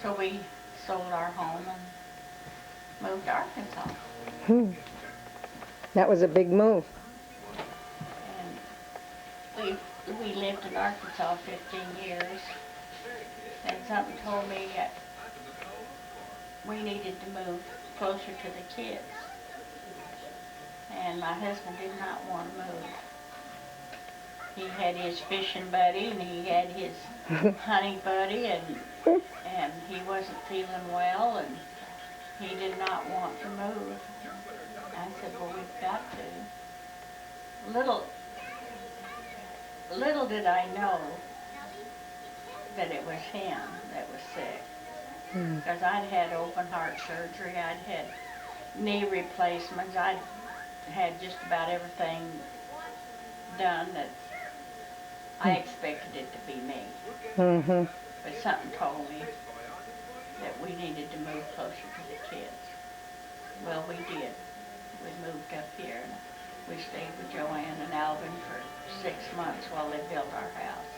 so we sold our home and moved to Arkansas. That was a big move. And we lived in Arkansas 15 years, and something told me that we needed to move closer to the kids. And my husband did not want to move. He had his fishing buddy and he had his hunting buddy, and he wasn't feeling well, and he did not want to move. I said, well, we've got to. Little did I know that it was him that was sick. Because I'd had open heart surgery, I'd had knee replacements, I'd had just about everything done that I expected it to be me. Mm-hmm. But something told me that we needed to move closer to the kids. Well, we did. We moved up here, and we stayed with Joanne and Alvin for 6 months while they built our house.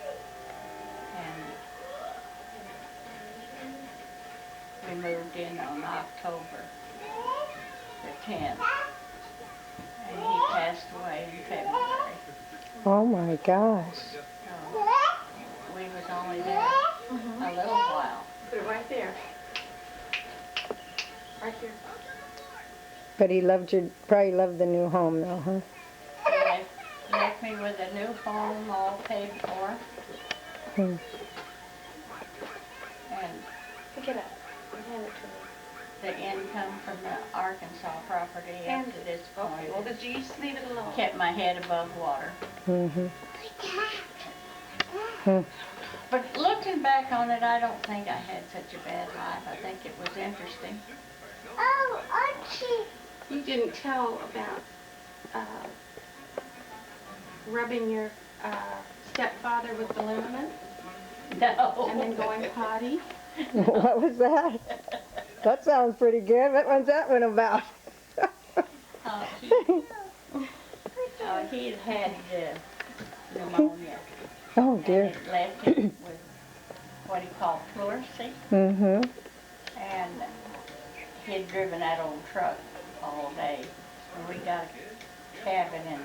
And we moved in on October the 10th. And he passed away in February. Oh my gosh. So we was only there a little while. Put it right there. Right here. But he probably loved the new home though, huh? They left me with a new home all paid for. Hmm. And Pick it up and hand it to me. the income from the Arkansas property up to this point Well, did you just leave it alone? kept my head above water. Mm-hmm. But looking back on it, I don't think I had such a bad life. I think it was interesting. Oh, Archie. You didn't tell about rubbing your stepfather with the liniment No. and then going potty? What was that? That sounds pretty good. What was that one about? Oh, he had pneumonia. Oh, And dear. it left him with what he called pleurisy. Mm-hmm. And he'd driven that old truck all day. And we got a cabin in,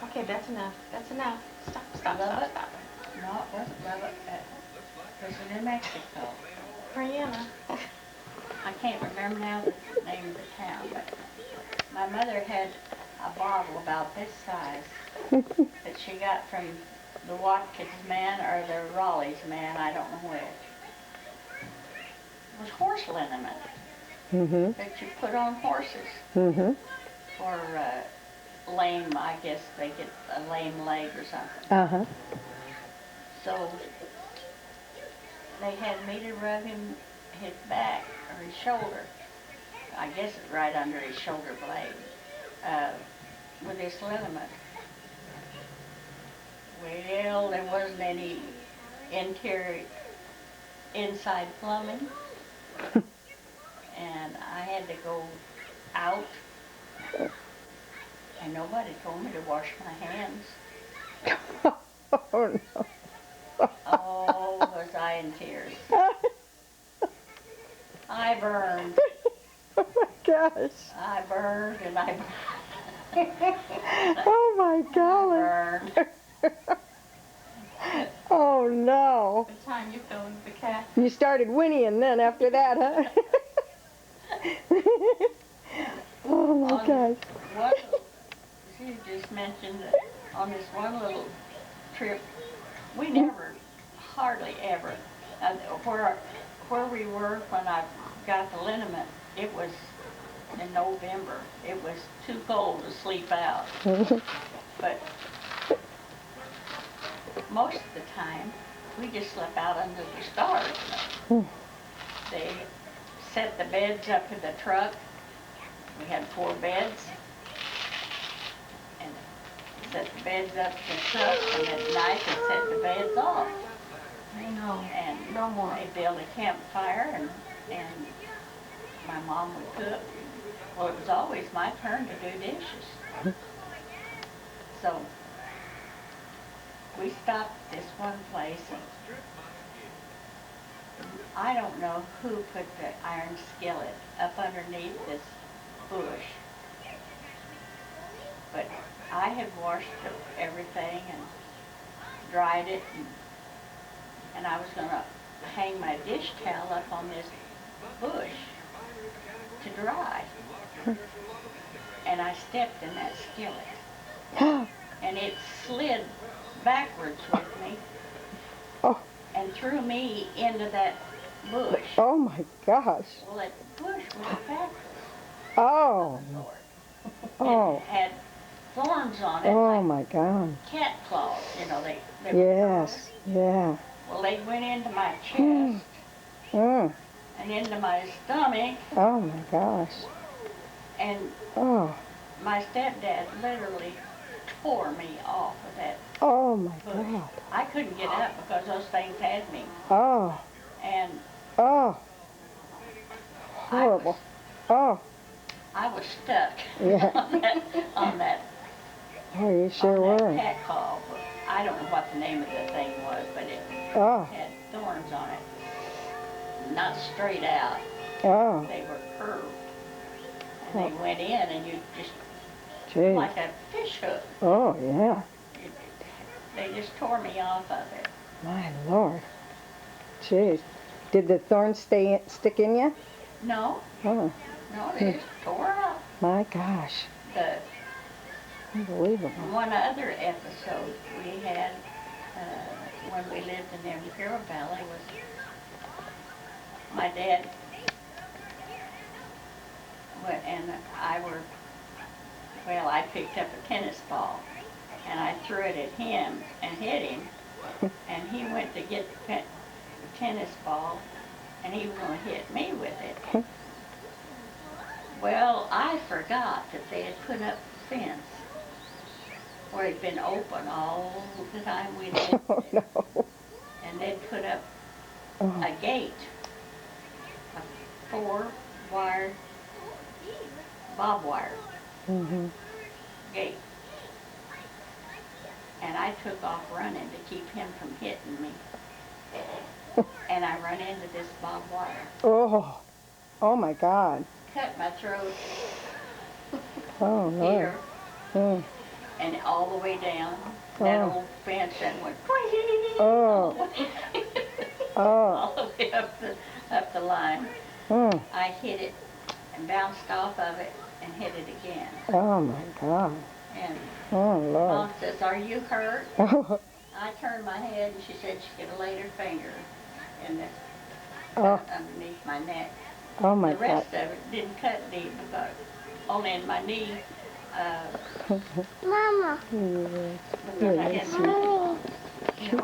Okay, that's enough. That's enough. Stop, stop, Love stop, it? stop. no, it wasn't Lubbock, it was in New Mexico. Brianna. I can't remember now the name of the town, but my mother had a bottle about this size that she got from the Watkins man or the Raleigh's man, I don't know which. It was horse liniment Mm-hmm. that you put on horses Mm-hmm. for lame, I guess they get a lame leg or something. Uh-huh. So they had me to rub him his back or his shoulder. I guess it's right under his shoulder blade with this liniment. Well, there wasn't any inside plumbing, and I had to go out, and nobody told me to wash my hands. Oh, no. Oh, was I in tears. I burned. Oh, my gosh. I burned and I Oh, my golly. burned. Oh, no. The time you filmed the cat. You started whinnying then after that, huh? Oh, my On gosh. One, she just mentioned that on this one little trip, we never, hardly ever, where we were when I got the liniment, it was in November. It was too cold to sleep out. But most of the time, we just slept out under the stars. They set the beds up in the truck. We had 4 beds. And set the beds up in the truck, and at night they set the beds off. No. And No more. they built a campfire, and my mom would cook. Well, it was always my turn to do dishes. So we stopped at this one place, and I don't know who put the iron skillet up underneath this bush, but I had washed everything and dried it, and I was going to hang my dish towel up on this bush to dry. And I stepped in that skillet, and it slid backwards with me Oh. and threw me into that bush. Oh, my gosh. Well, that bush was backwards. Oh. Oh. It had thorns on it, Oh, like my God. cat claws, you know, they were Yes. Yeah. Well, they went into my chest Mm. and into my stomach, Oh, my gosh. and Oh. my stepdad literally tore me off of that Oh, my bush. God. I couldn't get up because those things had me, Oh. and Oh. Horrible. Oh. I was stuck Yeah. on that Oh, you sure on that were. cat claw. I don't know what the name of the thing was, but it Oh. had thorns on it. Not straight out. Oh. They were curved. And they went in, and you just, Gee. like a fish hook. Oh, yeah. They just tore me off of it. My Lord. Jeez. Did the thorns stick in you? No, Oh, no, they just tore up. my gosh. The Unbelievable. one other episode we had when we lived in the Imperial Valley was my dad and I were, well, I picked up a tennis ball and I threw it at him and hit him, and he went to get the tennis ball and he was going to hit me with it. Well, I forgot that they had put up the fence where it'd been open all the time we lived Oh, there. no. And they'd put up Oh. a gate, a 4-wire, bob wire Mm-hmm. gate. And I took off running to keep him from hitting me. And I run into this barbed wire. Oh. Oh, my God. Cut my throat Oh, Lord. here Mm. and all the way down that Oh. old fence and went Oh. Oh. all the way up the line. Mm. I hit it and bounced off of it and hit it again. Oh, my God. And Oh, Lord. Mom says, "Are you hurt?" Oh. I turned my head and she said she could have laid her finger in the Oh. underneath my neck. Oh, my The God. rest of it didn't cut deep, but only in my knee. Mama. Because I had my Well,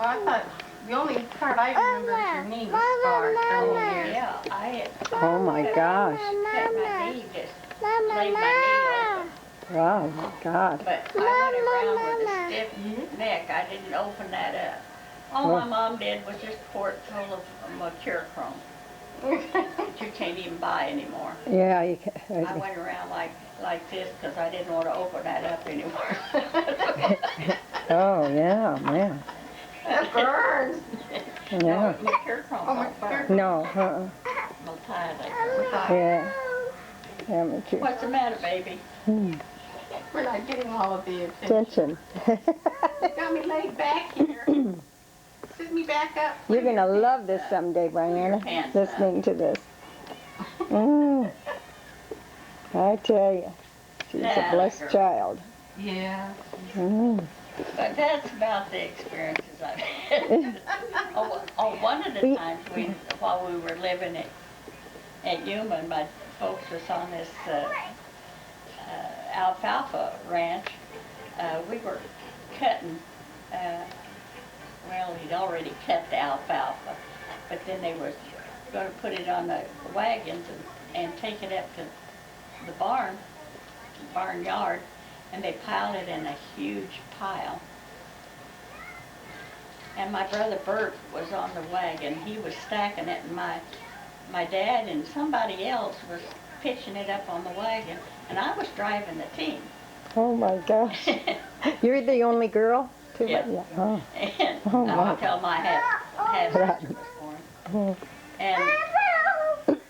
I thought, the only part I remember is your knee was scarred for many years. yeah, I had Oh, my gosh. cut my knee, just Mama. laid my knee open. Oh, my God. But I went around with a stiff neck. I didn't open that up. All my mom did was just pour it full of mercurochrome that you can't even buy anymore. Yeah, you I can. went around like this because I didn't want to open that up anymore. Oh, yeah, man. That burns. Yeah. Mercurochrome Oh, don't burn. No, Well, tired like yeah. Yeah, me too. What's the matter, baby? Hmm. We're not getting all of the attention. Attention. Got me laid back here. Sit me back up. You're going to love this someday, Brianna, pants listening to this. Mm. I tell you, she's a That blessed girl. child. Yeah. Mm. But that's about the experiences I've had. One of the times while we were living at Yuma, my folks was on this alfalfa ranch. We were cutting, well, he'd already cut the alfalfa, but then they was going to put it on the wagons and take it up to the barnyard, and they piled it in a huge pile. And my brother Bert was on the wagon. He was stacking it, and my dad and somebody else was pitching it up on the wagon, and I was driving the team. Oh, my gosh. You're the only girl? Too? Yeah. Oh. And Oh, my. I'll tell my half sisters for him.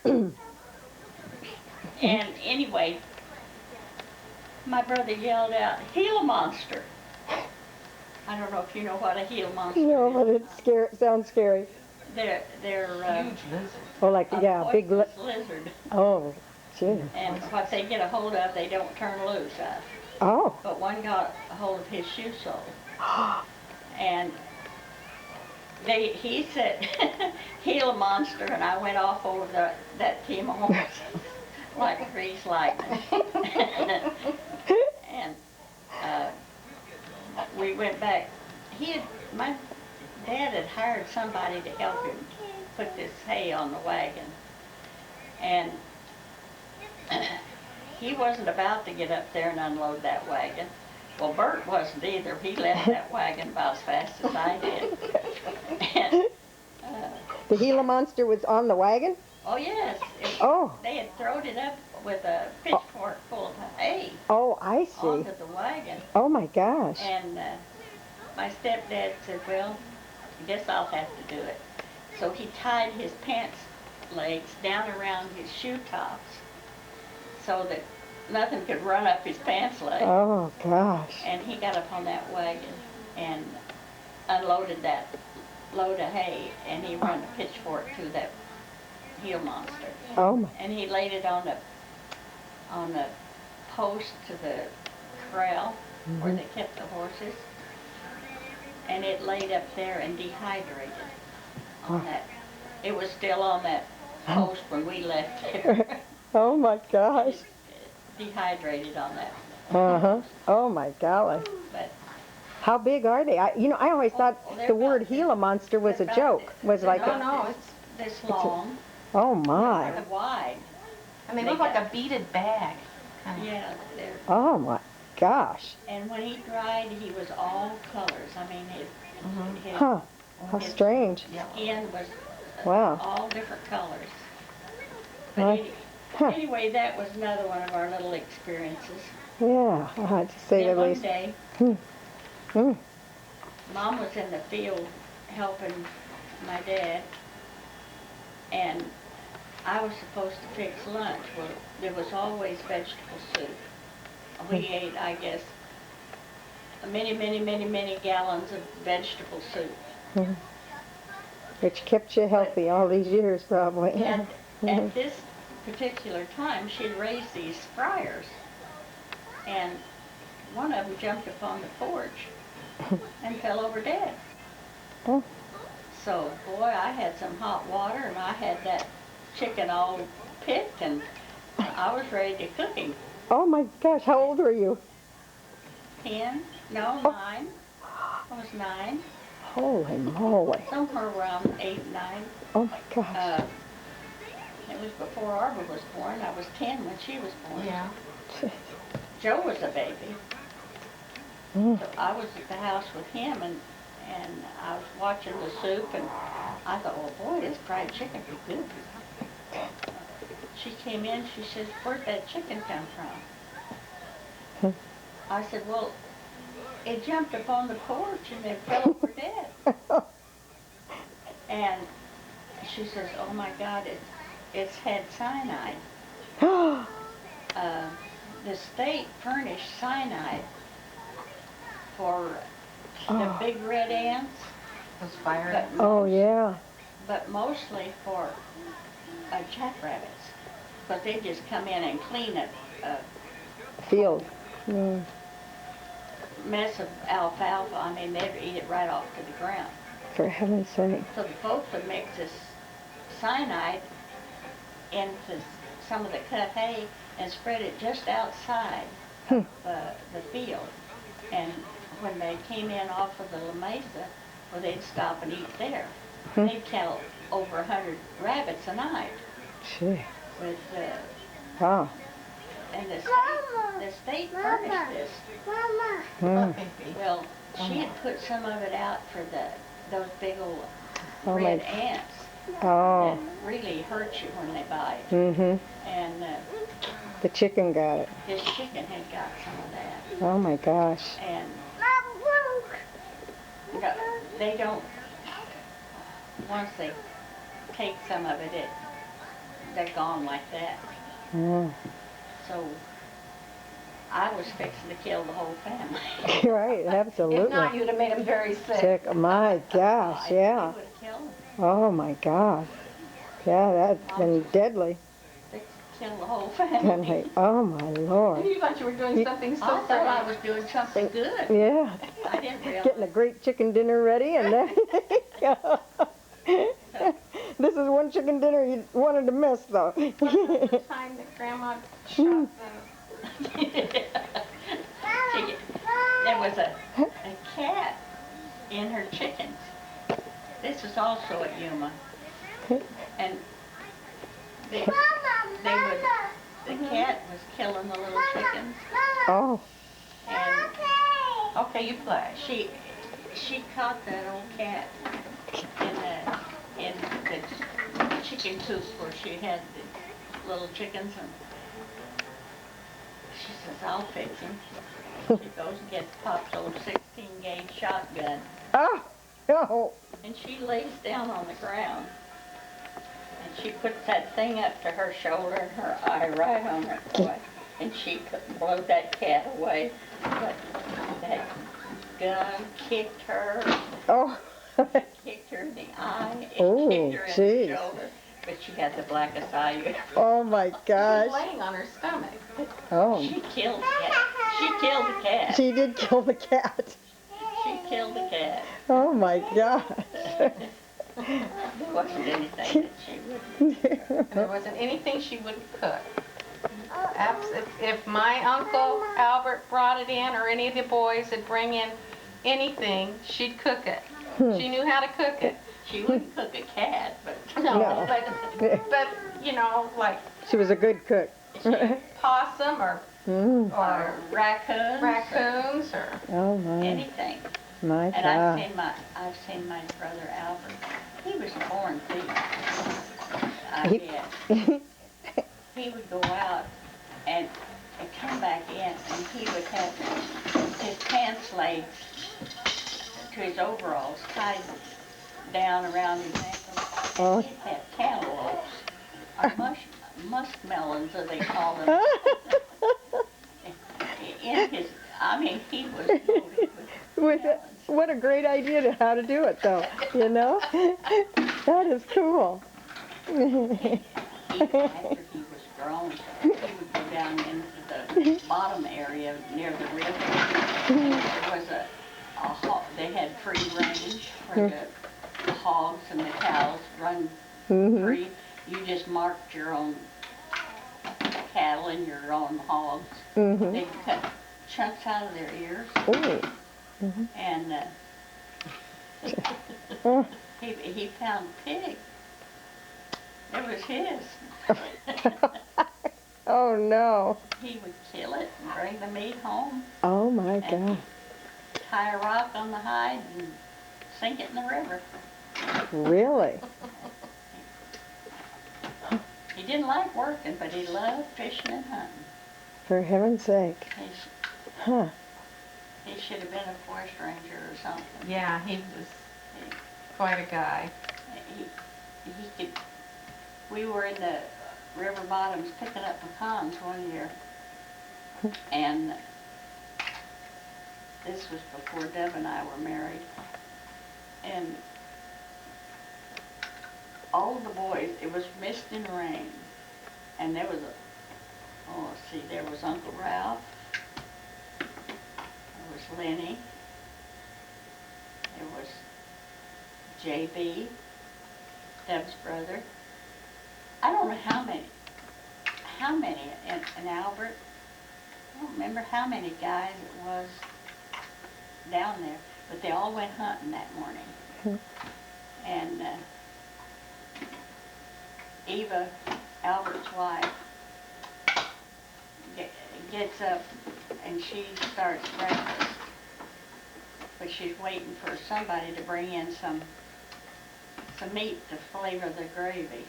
Mm. And anyway, my brother yelled out, "Gila monster!" I don't know if you know what a Gila monster No, is. but it sounds scary. They're Huge lizard. Oh, like, yeah, big, poisonous lizard. oh, gee. And what they get a hold of, they don't turn loose. Oh. But one got a hold of his shoe sole. And he said, "Gila monster," and I went off over that team of horses like greased lightning. And we went back. My dad had hired somebody to help him put this hay on the wagon. And he wasn't about to get up there and unload that wagon. Well, Bert wasn't either. He left that wagon about as fast as I did. And, The Gila monster was on the wagon? oh yes, Oh. they had thrown it up with a pitchfork full of hay Oh, I see. onto the wagon. Oh, my gosh. And my stepdad said, "Well, I guess I'll have to do it." So he tied his pants legs down around his shoe tops so that nothing could run up his pants leg. Oh, gosh. And he got up on that wagon and unloaded that load of hay, and he run a pitchfork through that heel monster. Oh, my. And he laid it on the post to the corral where they kept the horses. And it laid up there and dehydrated on that. It was still on that post when we left there. Oh, my gosh. Dehydrated on that. Uh-huh. Oh, my golly. But How big are they? I always thought they're the word about- Gila monster was a they're joke. about Was they're like about a, No, it's this long oh, my. and wide. And they look like a beaded bag. Kinda. Yeah, they're, Oh my gosh. and when he dried, he was all colors. I mean, his Huh. How his strange. skin was Wow. all different colors. But Right. Huh. anyway, that was another one of our little experiences. Yeah, to say Then the one least. day, Hmm. Mom was in the field helping my dad, and I was supposed to fix lunch. Well, there was always vegetable soup. We ate, I guess, many gallons of vegetable soup. Which kept you healthy all these years, probably. And at this particular time, she'd raised these fryers, and one of them jumped up on the porch and fell over dead. Oh. So, boy, I had some hot water, and I had that chicken all picked, and I was ready to cook him. Oh my gosh, how old were you? 10? No, 9. I was 9. Holy moly. Somewhere around 8, 9. Oh my gosh. It was before Arbor was born. I was 10 when she was born. Yeah. Joe was a baby. Mm. So I was at the house with him, and I was watching the soup, and I thought, well, boy, this fried chicken be good. She came in, she says, where'd that chicken come from? I said, well, it jumped up on the porch and it fell over dead. And she says, oh my God, it's had cyanide. The state furnished cyanide for the big red ants. Those fire ants. Oh yeah. But mostly for jackrabbits. But they just come in and clean a Field. Mm. mess of alfalfa. I mean, they'd eat it right off to the ground. For heaven's sake. So the folks would mix this cyanide into some of the cut hay and spread it just outside of the field. And when they came in off of the La Mesa, well, they'd stop and eat there. They'd kill over 100 rabbits a night. Gee. With Wow. and the state furnished this. Mm. Well, she had put some of it out for those big old Oh red my. ants Oh. that really hurt you when they bite. Mhm. And The chicken got it. this chicken had got some of that. Oh my gosh. And no, they don't. Once they take some of it, they're gone like that. Mm. So I was fixing to kill the whole family. Right, absolutely. If not, you'd have made them very sick. Sick. My gosh, yeah. I would have killed them. Oh my gosh. Yeah, that's been deadly. Fixed to kill the whole family. Oh my Lord. You thought you were doing something so I thought I funny. was doing something good. Yeah. I didn't realize. Getting a great chicken dinner ready and everything. This is one chicken dinner you wanted to miss though. The time that Grandma shot There was a cat in her chickens. This was also at Yuma. And the cat was killing the little chickens. Oh. And Okay, you play. she caught that old cat in the chicken coop where she had the little chickens, and she says, I'll fix him. She goes and gets Pop's old 16 gauge shotgun, Oh. No. and she lays down on the ground, and she puts that thing up to her shoulder and her eye right on her boy, and she couldn't blow that cat away, but that gun kicked her. Oh. Kicked her in the eye, Oh, and kicked her in geez. the shoulder, but she had the blackest eye you ever. Oh my She was gosh. laying on her stomach. Oh. She killed the cat. She killed the cat. She did kill the cat. She killed the cat. Oh my gosh. There wasn't anything that she wouldn't. And there wasn't anything she wouldn't cook. If my uncle Albert brought it in, or any of the boys would bring in anything, she'd cook it. She knew how to cook it. She wouldn't cook a cat, but No, No. but you know, like She was a good cook. Possum or Or raccoons. raccoons or Oh my, Anything. my And God. I've seen my brother Albert. He was a born thief. I He- did. He would go out and come back in, and he would have his pants legs to his overalls tied down around his ankles. Oh. And he'd have cantaloupes, or muskmelons, as they call them, in his. I mean, he was loaded with melons. What a great idea to how to do it, though. You know, that is cool. Even after he was grown, he would go down into the bottom area near the river. There was they had free range where the hogs and the cows run free. You just marked your own cattle and your own hogs. They'd cut chunks out of their ears, Ooh. and he found a pig. It was his. Oh no. He would kill it and bring the meat home, Oh my and God. tie a rock on the hide and sink it in the river. Really? He didn't like working, but he loved fishing and hunting. For heaven's sake. Huh. He should have been a forest ranger or something. yeah, he was quite a guy. He could. We were in the river bottoms picking up pecans one year, and this was before Deb and I were married, and all of the boys, it was mist and rain, and there was there was Uncle Ralph, there was Lenny, there was J.B., Deb's brother. I don't know how many, and Albert, I don't remember how many guys it was down there, but they all went hunting that morning. And Eva, Albert's wife, gets up and she starts breakfast, but she's waiting for somebody to bring in some meat to flavor the gravy.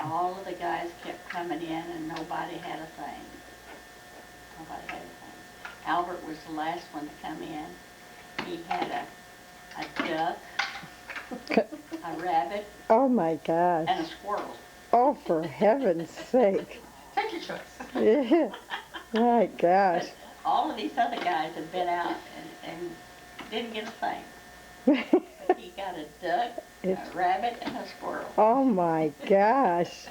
All of the guys kept coming in and nobody had a thing. Nobody had a thing. Albert was the last one to come in. He had a duck, a rabbit, Oh my gosh. and a squirrel. Oh, for heaven's sake. Take your choice. Yeah. My gosh. But all of these other guys had been out and didn't get a thing. But he got a duck, a rabbit, and a squirrel. Oh my gosh.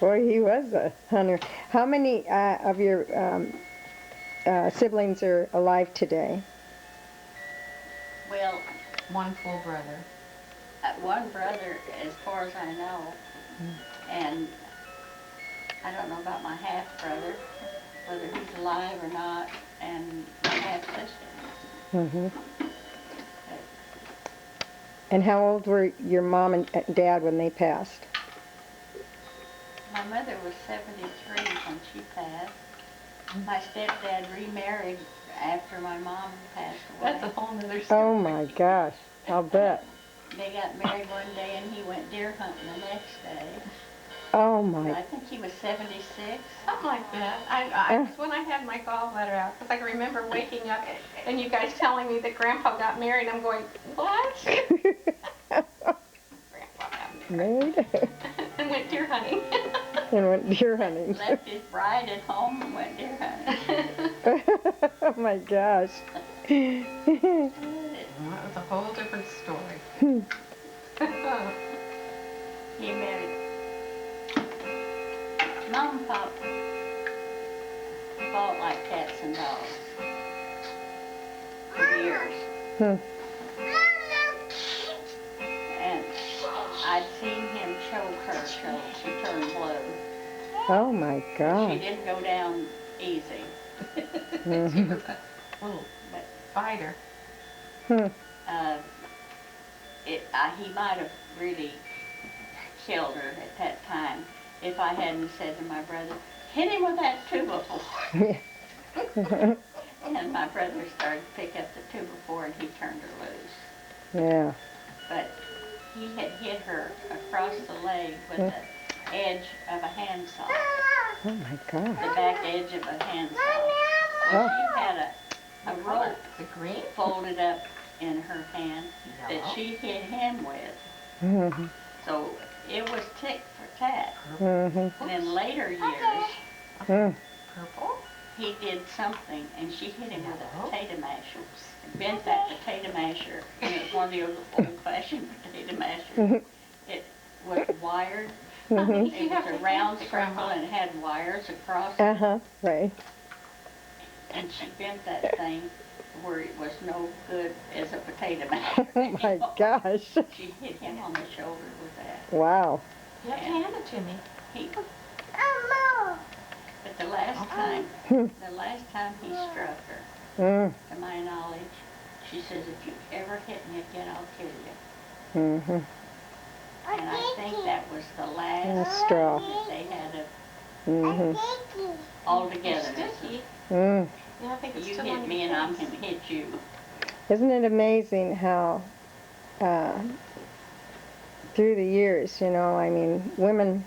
Boy, he was a hunter. How many of your siblings are alive today? Well, One full brother. one brother, as far as I know, and I don't know about my half-brother, whether he's alive or not, and my half-sister. Mm-hmm. And how old were your mom and dad when they passed? My mother was 73 when she passed. My stepdad remarried after my mom passed away. That's a whole nother story. Oh my gosh. I'll bet. They got married one day and he went deer hunting the next day. Oh I my. think he was 76. Something like that. It's when I had my gallbladder out, because I can remember waking up and you guys telling me that Grandpa got married. I'm going, what? Grandpa got married. Married And went deer hunting. and went deer hunting. Left his bride at home and went deer hunting. Oh my gosh. Well, that was a whole different story. He married. Mom and Pop fought like cats and dogs for years. And I'd seen him choke her till she turned blue. Oh my She God. didn't go down easy. She was a little fighter. He might have really killed her at that time if I hadn't said to my brother, hit him with that 2x4. And my brother started to pick up the 2x4 and he turned her loose. Yeah. But he had hit her across the leg with the edge of a handsaw, Oh my God. the back edge of a handsaw. Well, she had a rope The green? folded up in her hand that Yellow. she hit him with. Mm-hmm. So it was tick for tat. Mm-hmm. And in later years, Purple? he did something and she hit him with a potato masher. Bent that potato masher, and it was one of the old-fashioned potato mashers. It was wired. It was a round circle and it had wires across it. Uh-huh. Right. And she bent that thing where it was no good as a potato masher. Oh my gosh. She hit him on the shoulder with that. Wow. You have to hand it to me. But the last time he struck her, Mm. to my knowledge, she says, if you ever hit me again, I'll kill you. Mm-hmm. And I think that was the last straw. that they had Mm-hmm. all together. Sticky. Mm. Yeah, I think it's You still hit on me your and I'm face. going to hit you. Isn't it amazing how through the years, you know, I mean, women,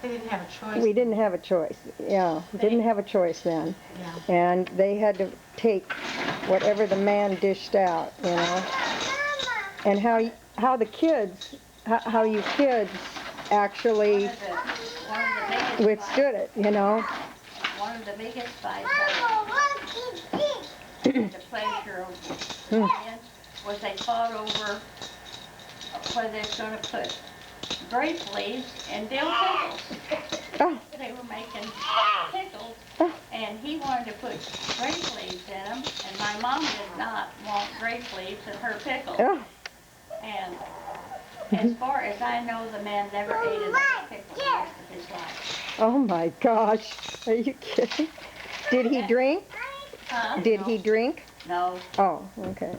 They didn't have a choice. we didn't have a choice. Yeah, didn't have a choice then. Yeah. And they had to take whatever the man dished out, you know. And how the kids, how you kids actually One of the biggest withstood it, you know. One of the biggest fights I had the pleasure of seeing was they fought over whether they was going to put grape leaves in dill pickles. Oh. They were making pickles, and he wanted to put grape leaves in them, and my mom did not want grape leaves in her pickles. Oh. And as far as I know, the man never ate another pickle the rest of his life. Oh my gosh. Are you kidding? Did he drink? Huh? Did he drink? No, Oh, okay.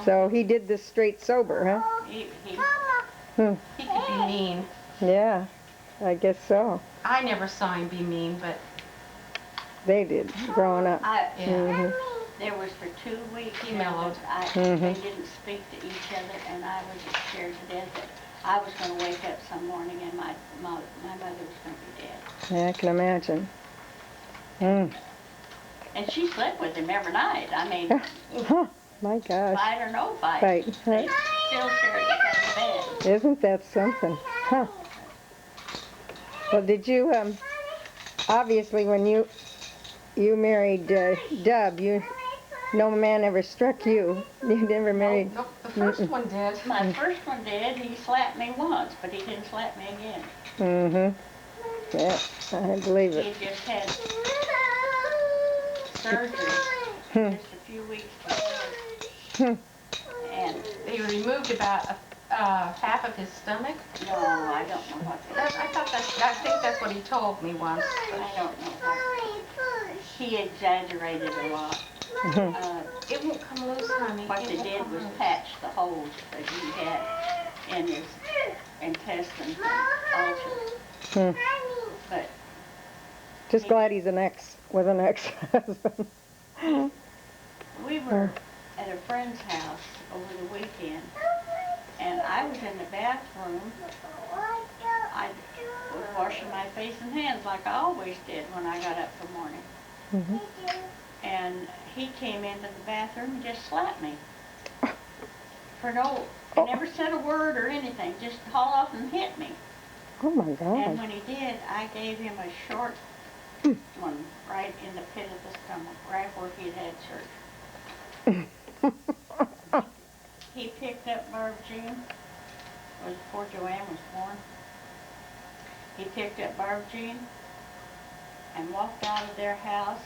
So he did this straight sober, huh? he He could be mean. Yeah, I guess so. I never saw him be mean, but They did, growing up. yeah. Mhm. There was for 2 weeks He mellowed. they didn't speak to each other, and I was just scared to death that I was going to wake up some morning and my mother was going to be dead. Yeah, I can imagine. Mm. And she slept with him every night. I mean, Huh, my gosh. fight or no fight, Right, they huh? still shared the same bed. Isn't that something? Huh. Well, did you, obviously when you married Dub, no man ever struck you. You never married. Nope, the first one did. My first one did. He slapped me once, but he didn't slap me again. Mm-hmm. Yeah, I believe He it. had just had surgery just a few weeks before. And They removed about half of his stomach. no, I don't know what that I think that's what he told me once. I don't know what. He exaggerated a lot. It won't come loose, honey. What It they won't did come was loose. patch the holes that he had in his intestines and altered. But Just glad he's with an ex-husband. we were at a friend's house over the weekend, and I was in the bathroom. I was washing my face and hands like I always did when I got up in the morning. Mm-hmm. And he came into the bathroom and just slapped me. He never said a word or anything, just hauled off and hit me. Oh my And God. when he did, I gave him a short one right in the pit of the stomach, right where he had surgery. He picked up Barb Jean, it was before Joanne was born. He picked up Barb Jean and walked out of their house,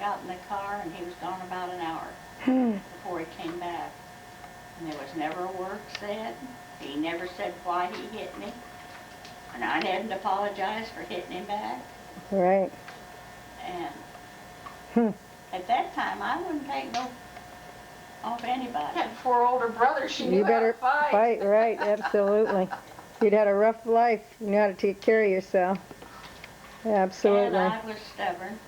got in the car, and he was gone about an hour before he came back. And there was never a word said. He never said why he hit me. And I hadn't apologized for hitting him back. Right. And at that time, I wouldn't take no off anybody. Had 4 older brothers. She knew You how to better fight. fight, right, absolutely. You'd had a rough life. You knew how to take care of yourself. Absolutely. And I was stubborn.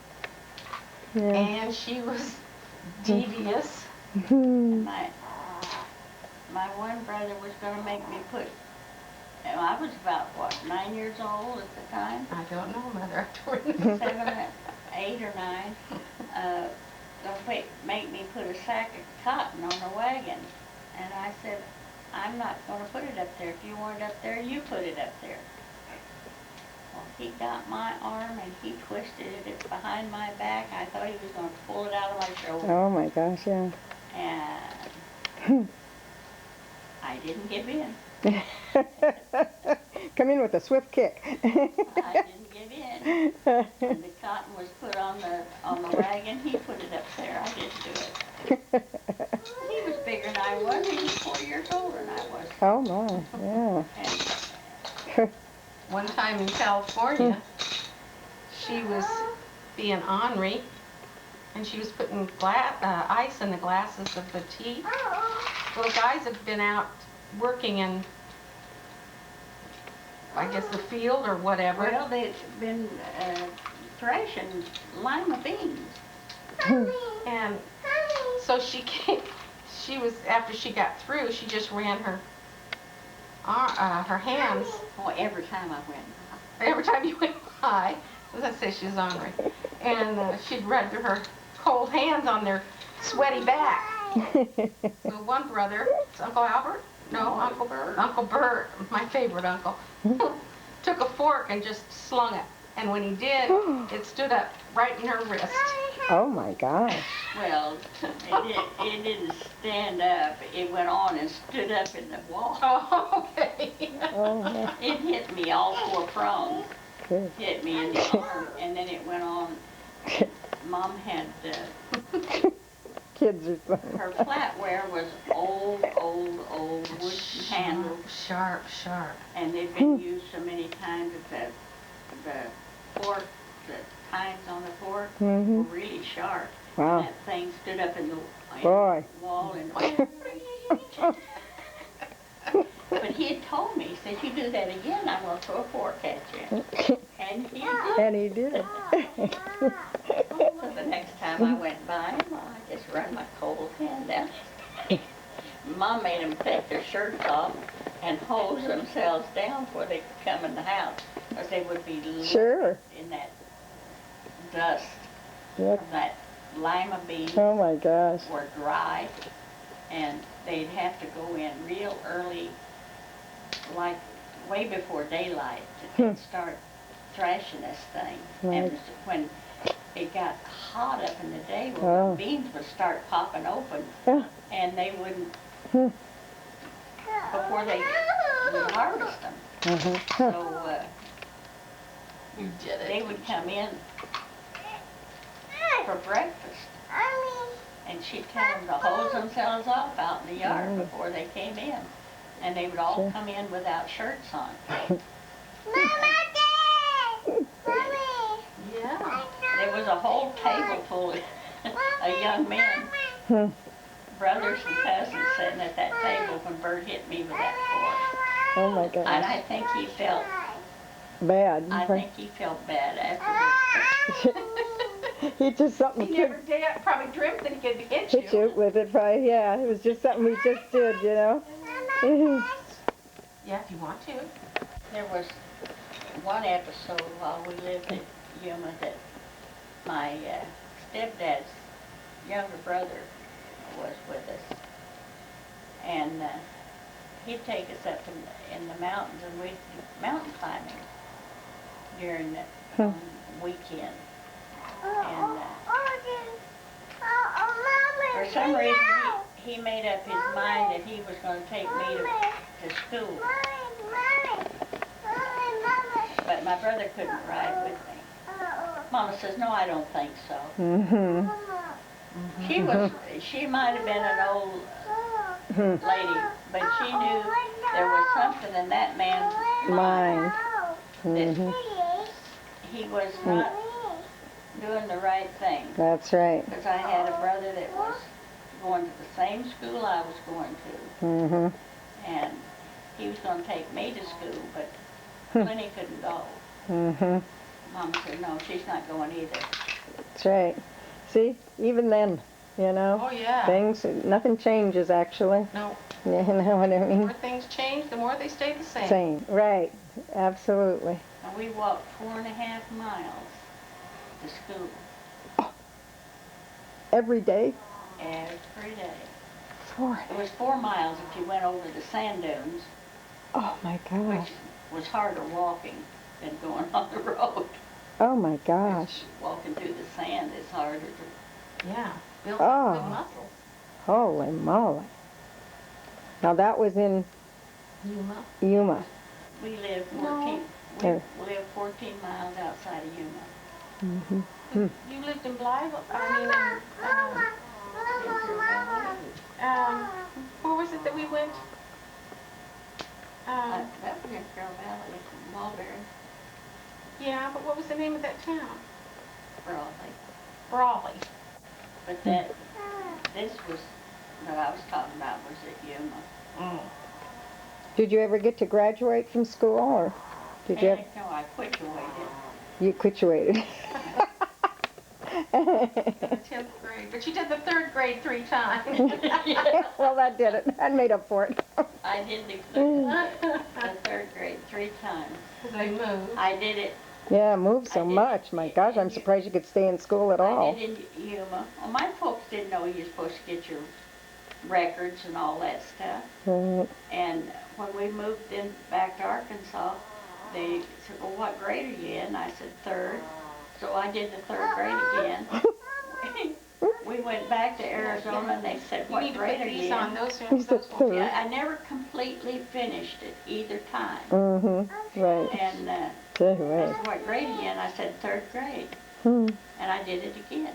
Yeah. And she was devious. My one brother was going to make me put, and I was about, what, 9 years old at the time? I don't know, Mother. 7, 8 or 9. Make me put a sack of cotton on a wagon. And I said, I'm not going to put it up there. If you want it up there, you put it up there. Well, he got my arm and he twisted it behind my back. I thought he was going to pull it out of my shoulder. Oh my gosh, yeah. And I didn't give in. Come in with a swift kick. I didn't give in. When the cotton was put on the wagon, he put it up there. I didn't do it. He was bigger than I was. He was 4 years older than I was. Oh my, yeah. And One time in California, she was being ornery, and she was putting ice in the glasses of the tea. Well, the guys have been out working in, I guess, the field or whatever. well, they've been thrashing lima beans. And so she was, after she got through, she just ran her hands. Oh, every time I went. Every time you went by, as I say, she was ornery. And she'd rub her cold hands on their sweaty back. So one brother, it's Uncle Albert? No, Uncle Bert. Uncle Bert, my favorite uncle, took a fork and just slung it. And when he did, it stood up right in her wrist. Oh my gosh. Well, it didn't stand up. It went on and stood up in the wall. Oh, okay. Oh my. It hit me all 4 prongs. Good. Hit me in the arm, and then it went on. Mom had Kids are fun. her flatware was old wooden handles, Sharp. and they'd been used so many times that the fork, the tines on the fork were really sharp. Wow. And that thing stood up in the Boy. wall and. But he had told me, he said, you do that again, I'm going to throw a fork at you. And he did. And he did. So the next time I went by him, I just run my cold hand down. Mom made them take their shirts off and hose themselves down before they could come in the house, because they would be Sure. in that dust Yep. from that lima beans Oh my gosh. were dry, and they'd have to go in real early, like way before daylight, to start thrashing this thing. Right. And when it got hot up in the day, well, Oh. the beans would start popping open, Yeah. and they wouldn't, before they would harvest them. So You did they it. would come in for breakfast. And she'd tell them to hose themselves off out in the yard before they came in. And they would all Sure. come in without shirts on. Yeah. There was a whole table full of young men, brothers and cousins, sitting at that table when Bert hit me with that Oh my fork. And gosh. I think he felt, Bad. bad afterwards. He just something He kid never did, probably dreamt that he could hit hit you with it, probably. Yeah, it was just something we just did, you know. Yeah, if you want to. There was one episode while we lived in Yuma that my stepdad's younger brother was with us. And he'd take us up in the mountains, and we'd do mountain climbing during the weekend. And for some reason, he made up his mind that he was going to take me to school. But my brother couldn't ride with me. Mama says, no, I don't think so. She might have been an old lady, but she knew there was something in that man's mind that he was not doing the right thing. That's right. Because I had a brother that was going to the same school I was going to, and he was going to take me to school, but Lenny couldn't go. Mm-hmm. Mom said, no, she's not going either. That's right. See, even then, you know, Oh, yeah. nothing changes actually. No. You know what I The mean? more things change, the more they stay the same. Same, right, absolutely. And we walked 4.5 miles to school Every day? every day. It 4. was 4 miles if you went over the sand dunes, Oh my which gosh. was harder walking than going on the road. Oh my gosh. Walking through the sand is harder to. Yeah. Build Oh. up good muscle. Holy moly. Now that was in Yuma. Yuma. We live No. 14. We live 14 miles outside of Yuma. Mm-hmm. You lived in Blythe? I mean, where was it that we went? That was in Carroll Valley, Mulberry, Yeah, but what was the name of that town? Broadly. Brawley. But this was what I was talking about was at Yuma. Did you ever get to graduate from school, or did you? No, I graduated. You graduated. In the 10th grade. But you did the 3rd grade 3 times. Well, that did it. That made up for it. I did the 3rd grade 3 times. Because they moved. I did it. Yeah, moved so I did much. it My gosh, I'm in surprised you could stay in school at I all. did in Yuma. Well, my folks didn't know you were supposed to get your records and all that stuff. Right. And when we moved in back to Arkansas, they said, well, what grade are you in? I said, 3rd. So I did the 3rd grade again. We went back to Arizona and they said, You what need to grade put are you these in? on. Those You are said those will 3rd. Yeah, I never completely finished it either time. Mm-hmm. Right. And they Right. said, what grade are you in? I said, 3rd grade. Hmm. And I did it again.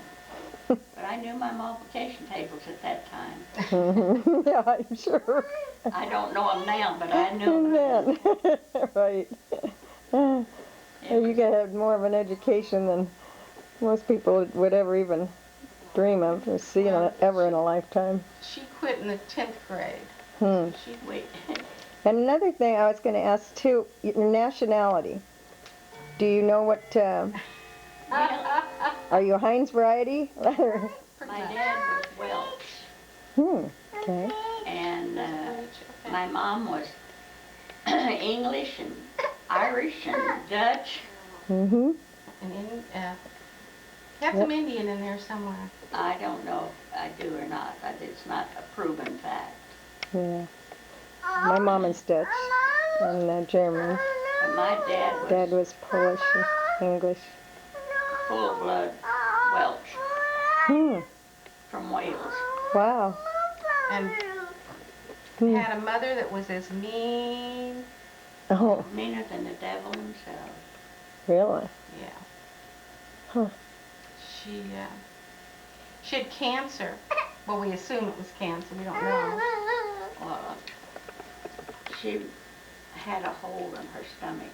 But I knew my multiplication tables at that time. Mm-hmm. Yeah, I'm sure. I don't know them now, but I knew them. Then. Right. You could have more of an education than most people would ever even dream of or see ever in a lifetime. She quit in the 10th grade. Hmm. She Wait. And another thing I was going to ask too, your nationality. Do you know what, are you a Heinz variety? My dad was Welsh, Okay. and my mom was English and Irish and Dutch. Mm-hmm. And have some Indian in there somewhere. I don't know if I do or not. It's not a proven fact. Yeah. My mom is Dutch and German. But my Dad was Polish and English. full-blood Welsh Hmm. from Wales. Wow. And Hmm. had a mother that was as mean. Oh, Meaner than the devil himself. really? Yeah. Huh. She had cancer. Well, we assume it was cancer. We don't know. Well, she had a hole in her stomach.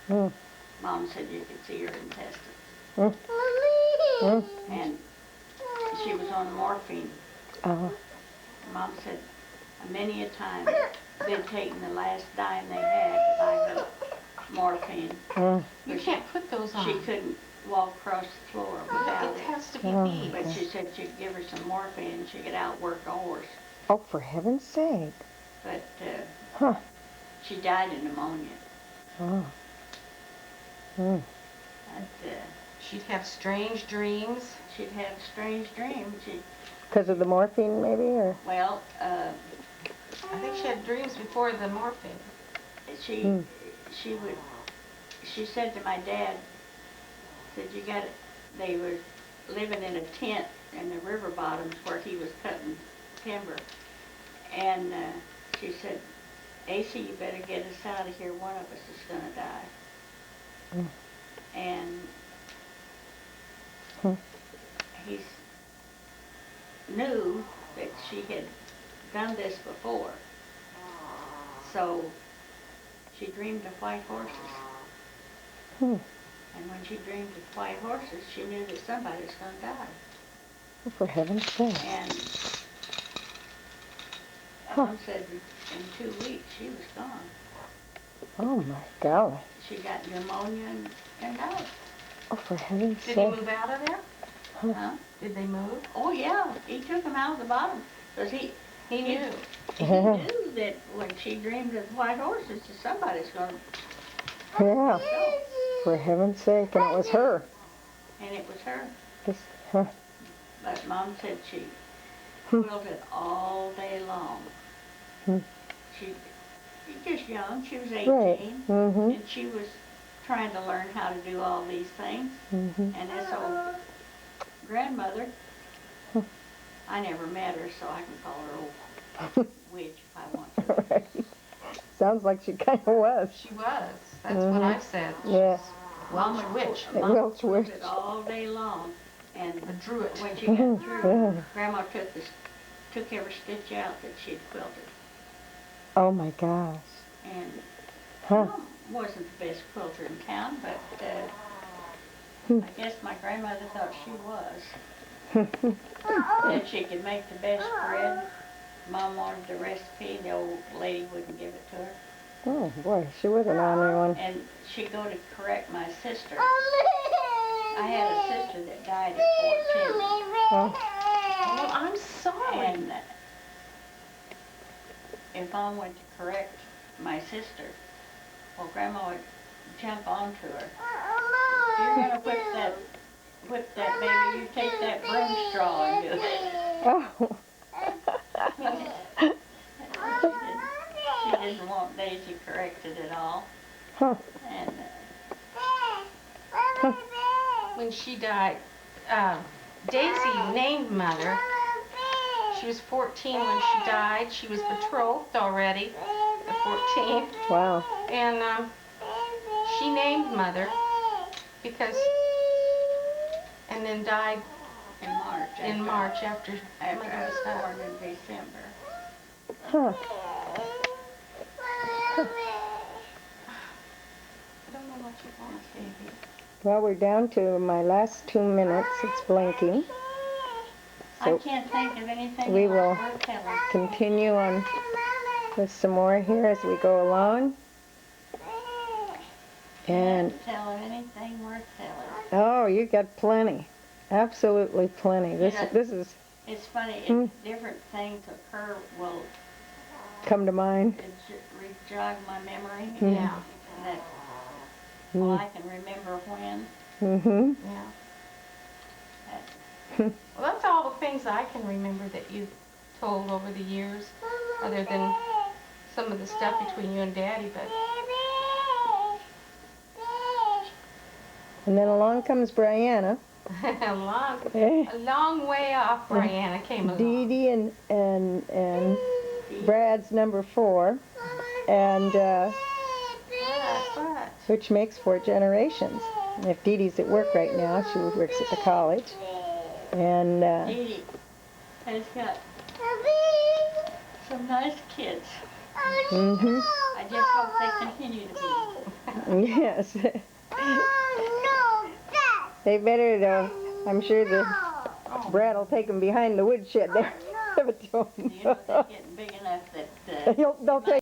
Hmm. Mom said you could see her intestines. Hmm. Hmm. And she was on morphine. Oh. Mom said many a time they'd taken the last dime they had to buy her morphine. Hmm. You can't put those on. She couldn't walk across the floor without It it. has to be Oh. beef. But she said she'd give her some morphine and she could outwork a horse. Oh, for heaven's sake. But Huh. she died of pneumonia. Oh. Hmm. But, She'd have strange dreams. she'd have strange dreams. Because of the morphine, maybe, or? Well, I think she had dreams before the morphine. Hmm. she said to my dad, said they were living in a tent in the river bottoms where he was cutting timber. And she said, AC, you better get us out of here. One of us is going to die. Hmm. And Hmm. he knew that she had done this before. So she dreamed of white horses. Hmm. And when she dreamed of white horses, she knew that somebody was going to die. Oh, for heaven's sake. And Mom said in 2 weeks she was gone. Oh my golly. She got pneumonia and died. Oh, for heaven's Did he sake. move out of there? Huh? Did they move? Oh yeah, he took him out of the bottom. Because He knew. he knew that when she dreamed of white horses, that somebody's going to Yeah, go. for heaven's sake. And it was her. And it was her. This, huh. But Mom said she quilted all day long. Hmm. She was just young. She was 18. Right. Mm-hmm. And she was trying to learn how to do all these things. Mm-hmm. And this old grandmother, I never met her, so I can call her old witch if I want to. Right. Sounds like she kind of was. She was. That's what I said. Yeah. Welsh witch. A Mom Welsh witch. quilted all day long. And A druid. when she got through, Yeah. Grandma took every stitch out that she'd quilted. Oh my gosh. And Huh. Mom wasn't the best quilter in town, but I guess my grandmother thought she was. That she could make the best bread. Mom wanted the recipe, the old lady wouldn't give it to her. Oh boy, she was an honorary one. And she'd go to correct my sister. I had a sister that died at 14. Oh, Oh, I'm sorry. And if Mom went to correct my sister, well, Grandma would jump onto her. You're gonna whip that baby, you take that broom straw and do it. oh. She didn't want Daisy corrected at all. Huh. And When she died, Daisy named Mother. She was 14 when she died. She was betrothed already at 14. Wow. And she named Mother because, and then died in March, after after Mother I was was died. born in December. Huh. I don't know what you want, baby. Well, we're down to my last 2 minutes. It's blinking. I So can't think of anything we else will worth telling. continue on with some more here as we go along. And Can't tell anything worth telling. oh, you got plenty. Absolutely plenty. This Yeah. this is It's funny, different things occur will come to mind. jog my memory. Yeah, That, well, I can remember when. Mm-hmm. yeah. That, Well, that's all the things I can remember that you told over the years, other than some of the stuff between you and Daddy, but And then along comes Brianna. a long way off Brianna came along. Dee Dee and Brad's number 4. And But which makes 4 generations. And if Dee Dee's at work right now, she works at the college. And Dee Dee has got some nice kids. mm-hmm. I just hope they continue to be. Yes. They better though. I'm sure the Brad will take them behind the woodshed there. Give it to 'em. You know, they're getting big enough that They'll take